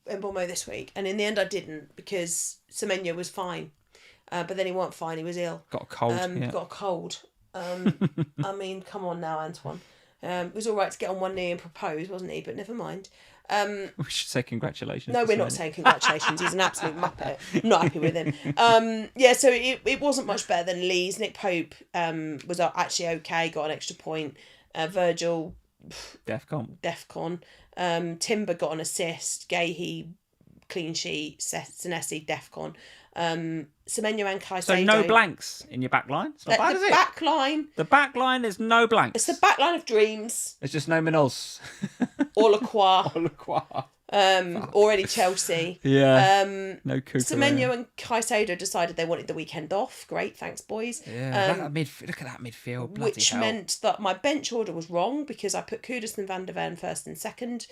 Mbeumo this week, and in the end I didn't, because Semenyo was fine. But then he wasn't fine, he was ill. Got a cold. Got a cold. I mean, come on now, Antoine. It was all right to get on one knee and propose, wasn't he? But never mind. We should say congratulations. No, we're not saying congratulations. He's an absolute muppet. I'm not happy with him. So it wasn't much better than Lee's. Nick Pope was actually okay, got an extra point. Virgil... Defcon. Timber got an assist. Gahey, clean sheet. Senesi, Defcon. Semenyo and Caicedo. So no blanks in your back line? It's not bad, is it? Back line. The back line is no blanks. It's the back line of dreams. It's just no Muñoz. Or Lacroix. Already Chelsea. Yeah. No Cooper. Semenyo and Caicedo decided they wanted the weekend off. Great, thanks, boys. Yeah. Look at that midfield. Which meant that my bench order was wrong, because I put Kudus and Van der Ven first and second.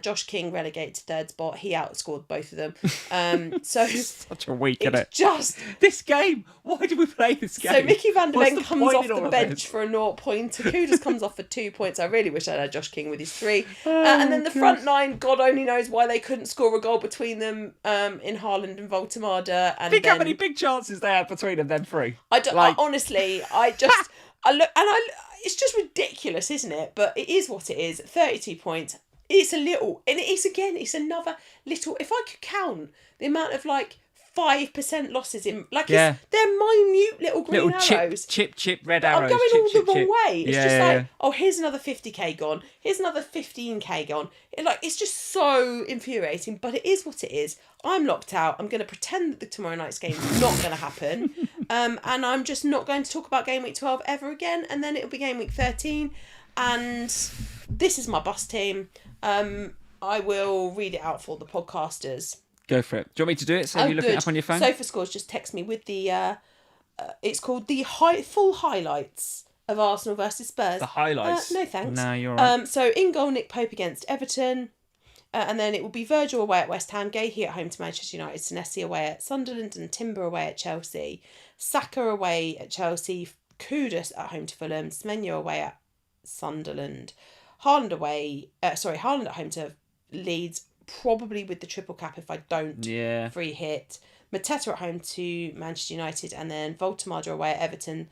Josh King relegated to third spot. He outscored both of them. So such a week, isn't it? Just this game. Why did we play this game? So Mickey van der Ven comes point off in all the of bench this? for a 0 point. Kudus comes off for 2 points. I really wish I had Josh King with his 3. And then the front 9, God only knows why they couldn't score a goal between them in Haaland and Voltemada. And Think how many big chances they had between them, them 3. I don't, honestly, it's just ridiculous, isn't it? But it is what it is. 32 points. It's a little, and it's another little. If I could count the amount of 5% losses in, they're minute little green arrows. Chip, red arrows. I'm going all the wrong way. It's just oh, here's another 50k gone. Here's another 15k gone. It's just so infuriating, but it is what it is. I'm locked out. I'm going to pretend that the tomorrow night's game is not going to happen. And I'm just not going to talk about Game Week 12 ever again. And then it'll be Game Week 13. And this is my bus team. I will read it out for the podcasters. Go for it. Do you want me to do it? So you're looking it up on your phone? Sofa Scores just text me with the... it's called the full highlights of Arsenal versus Spurs. The highlights? No, thanks. No, you're all right. So in goal, Nick Pope against Everton. And then it will be Virgil away at West Ham, Gahey at home to Manchester United, Senesi away at Sunderland, and Timber away at Chelsea. Saka away at Chelsea, Kudus at home to Fulham, Semenyo away at Sunderland, Haaland at home to Leeds, probably with the triple cap if I don't free hit. Mateta at home to Manchester United, and then Voltemada away at Everton.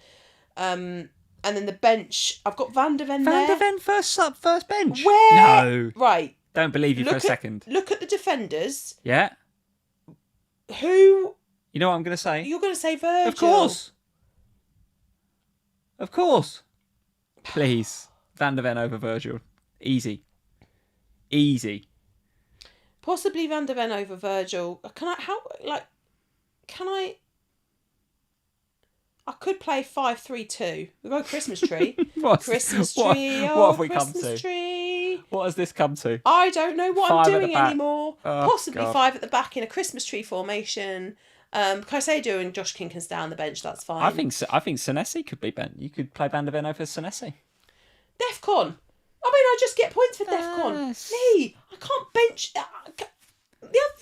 And then the bench, I've got Van der Ven there. Van der Ven first bench? Where? No. Right. Don't believe you for a second. Look at the defenders. Yeah. Who? You know what I'm going to say? You're going to say Virgil. Of course. Of course. Please. Van der Ven over Virgil. Easy. Possibly Van der Ven over Virgil. I could play 5-3-2. We go Christmas tree. Christmas tree. What have we come Christmas to? Tree. What has this come to? I don't know what 5 I'm at the doing back. anymore. Oh, Possibly God. 5 at the back in a Christmas tree formation. Caicedo and Josh King can stay on the bench. That's fine. I think Senesi could be bent. You could play Van der Ven over Senesi. Defcon. I just get points for Defcon. Yes. Lee, I can't bench. The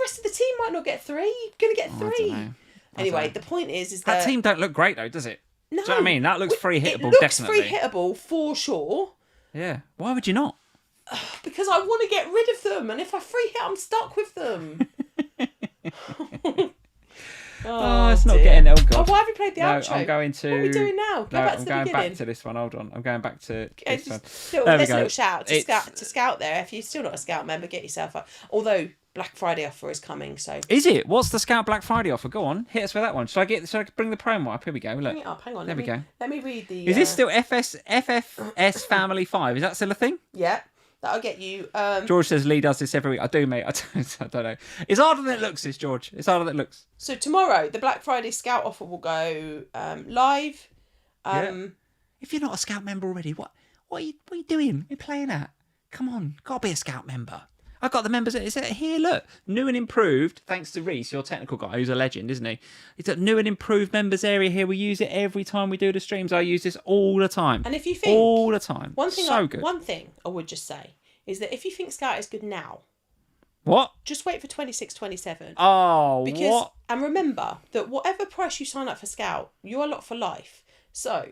rest of the team might not get 3. You're going to get 3. I don't know. Anyway, the point is that that team don't look great though, does it? No, Do you know what I mean? That looks free hittable, it looks definitely. free hittable for sure. Yeah. Why would you not? Because I want to get rid of them, and if I free hit, I'm stuck with them. It's not getting. Oh God. Oh, why have you played the outro? I'm going to. What are we doing now? Go back to the beginning. I'm going back to this one. Hold on. I'm going back to this one. There's a little shout to Scout there. If you're still not a Scout member, get yourself up. Although Black Friday offer is coming, so. Is it? What's the Scout Black Friday offer? Go on, hit us with that one. Should I bring the promo up? Here we go. Look. Bring it up. Hang on. There we go. Let me read the. Is this still FFS Family 5? Is that still a thing? Yeah. That'll get you. George says Lee does this every week. I do, mate. I don't know. It's harder than it looks, this, George. It's harder than it looks. So tomorrow, the Black Friday Scout offer will go live. If you're not a Scout member already, what are you doing? What are you playing at? Come on, gotta be a Scout member. I've got the members. It's here. Look, new and improved. Thanks to Reese, your technical guy, who's a legend, isn't he? It's a new and improved members area here. We use it every time we do the streams. I use this all the time. And if you think all the time, one thing I would just say is that if you think Scout is good now, what? Just wait for 26-27. Oh, what? And remember that whatever price you sign up for Scout, you're locked for life. So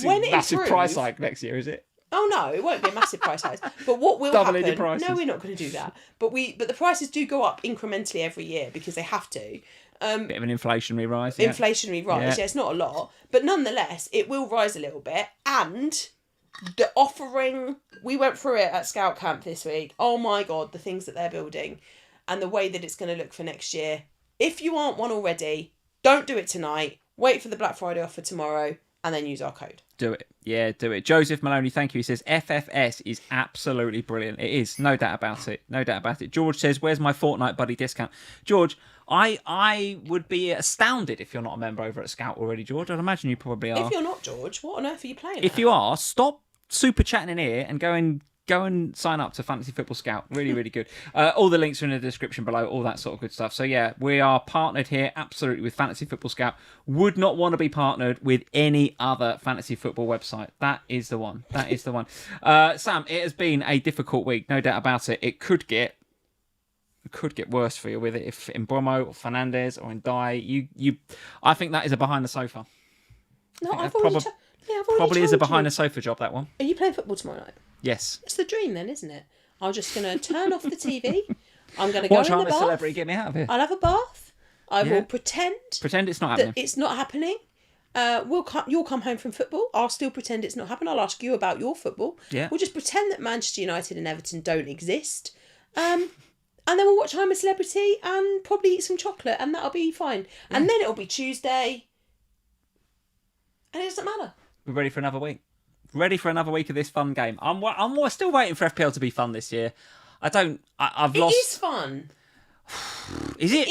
when it massive improves, price hike next year, is it? Oh no, it won't be a massive price hike. But what will Doubling happen? your prices. No, we're not going to do that. But the prices do go up incrementally every year because they have to. Bit of an inflationary rise. Yeah. Inflationary rise. Yeah, it's not a lot, but nonetheless, it will rise a little bit. And the offering, we went through it at Scout Camp this week. Oh my God, the things that they're building, and the way that it's going to look for next year. If you aren't one already, don't do it tonight. Wait for the Black Friday offer tomorrow, and then use our code. Do it. Yeah, do it. Joseph Maloney, thank you. He says, FFS is absolutely brilliant. It is. No doubt about it. No doubt about it. George says, where's my Fortnite buddy discount? George, I would be astounded if you're not a member over at Scout already, George. I'd imagine you probably are. If you're not, George, what on earth are you playing If at? you are, stop super chatting in here and go and go and sign up to Fantasy Football Scout. Really, really good. All the links are in the description below, all that sort of good stuff. So yeah, we are partnered here absolutely with Fantasy Football Scout. Would not want to be partnered with any other fantasy football website. That is the one. That is the one. Sam, it has been a difficult week, no doubt about it. It could get worse for you with it if in Bromo or Fernandes or in Dye. I think that is a behind the sofa. No, I've already probably is a behind you. the sofa job, that one. Are you playing football tomorrow night? Yes. It's the dream then, isn't it? I'm just going to turn off the TV. I'm going to go Watch in the I'm a bath. Celebrity, get me out of here. I'll have a bath. I will pretend it's not that happening. it's not happening. You'll come home from football. I'll still pretend it's not happening. I'll ask you about your football. Yeah. We'll just pretend that Manchester United and Everton don't exist. And then we'll watch I'm a Celebrity and probably eat some chocolate, and that'll be fine. Yeah. And then it'll be Tuesday, and it doesn't matter. We're ready for another week. Ready for another week of this fun game. I'm still waiting for FPL to be fun this year. I've lost. It is fun. Is it?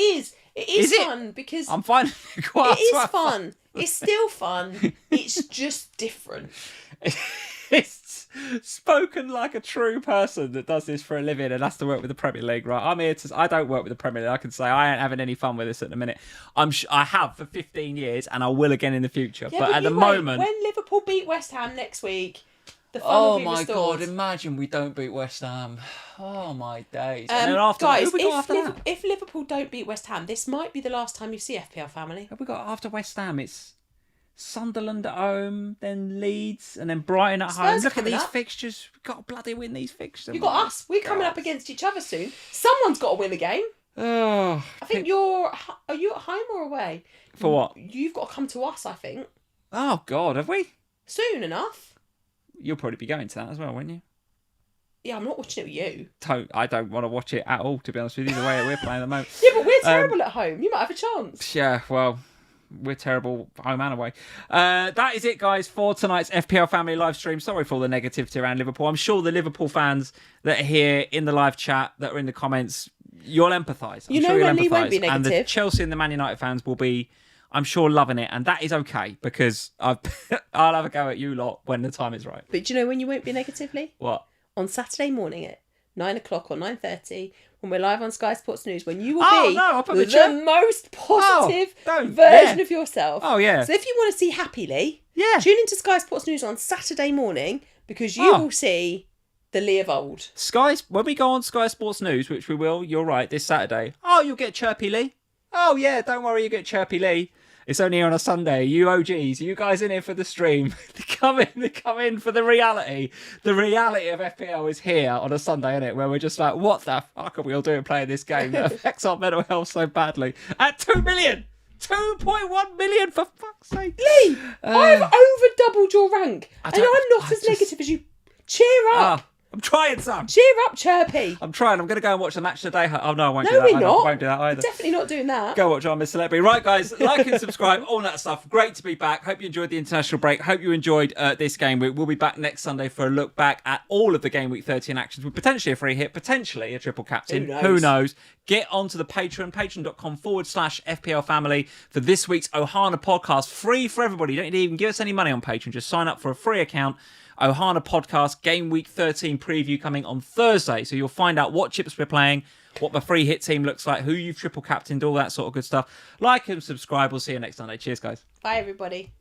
It is fun because I'm finding it quite. It is fun. It's still fun. It's just different. It's spoken like a true person that does this for a living and has to work with the Premier League, right? I'm here to. I don't work with the Premier League. I can say I ain't having any fun with this at the minute. I have for 15 years, and I will again in the future. Yeah, but at the moment, when Liverpool beat West Ham next week, the fun will be restored. Oh my God! Imagine we don't beat West Ham. Oh my days! And then after guys, who we got after that? If Liverpool don't beat West Ham, this might be the last time you see FPL family. Have we got after West Ham? It's Sunderland at home, then Leeds, and then Brighton at home. Look at these fixtures. We've got to bloody win these fixtures. You've got us. We're coming up against each other soon. Someone's got to win a game. Oh, I think are you at home or away? For what? You've got to come to us, I think. Oh God, have we? Soon enough. You'll probably be going to that as well, won't you? Yeah, I'm not watching it with you. I don't want to watch it at all, to be honest with you, the way we're playing at the moment. Yeah, but we're terrible at home. You might have a chance. Yeah, well, we're terrible home and away. That is it, guys, for tonight's FPL Family live stream. Sorry for all the negativity around Liverpool. I'm sure the Liverpool fans that are here in the live chat, that are in the comments, you'll empathise. You know when Lee won't be negative. And the Chelsea and the Man United fans will be, I'm sure, loving it. And that is okay, because I'll have a go at you lot when the time is right. But do you know when you won't be negatively? What? On Saturday morning at 9 o'clock or 9:30, when we're live on Sky Sports News, when you will be the most positive version of yourself. Oh, yeah. So if you want to see Happy Lee, tune into Sky Sports News on Saturday morning, because you will see the Lee of old. When we go on Sky Sports News, which we will, you're right, this Saturday, you'll get Chirpy Lee. Oh, yeah, don't worry, you get Chirpy Lee. It's only here on a Sunday. You OGs, you guys in here for the stream. They come in for the reality. The reality of FPL is here on a Sunday, isn't it? Where we're just like, what the fuck are we all doing playing this game that affects our mental health so badly? At 2 million! 2.1 million, for fuck's sake. Lee, I've over doubled your rank. And I'm not as negative as you. Cheer up. I'm trying, Sam. Cheer up, Chirpy. I'm trying. I'm going to go and watch the match today. Oh, no, I won't no, do that. We're not. I won't do that either. We're definitely not doing that. Go watch I'm a Celebrity. Right, guys, like and subscribe, all that stuff. Great to be back. Hope you enjoyed the international break. Hope you enjoyed this game week. We'll be back next Sunday for a look back at all of the Game Week 13 actions with potentially a free hit, potentially a triple captain. Who knows? Get onto the Patreon, patreon.com/FPL family for this week's Ohana podcast. Free for everybody. You don't need to even give us any money on Patreon. Just sign up for a free account. Ohana podcast, Game Week 13 preview coming on Thursday. So you'll find out what chips we're playing, what the free hit team looks like, who you've triple captained, all that sort of good stuff. Like and subscribe. We'll see you next Sunday. Cheers, guys. Bye, everybody.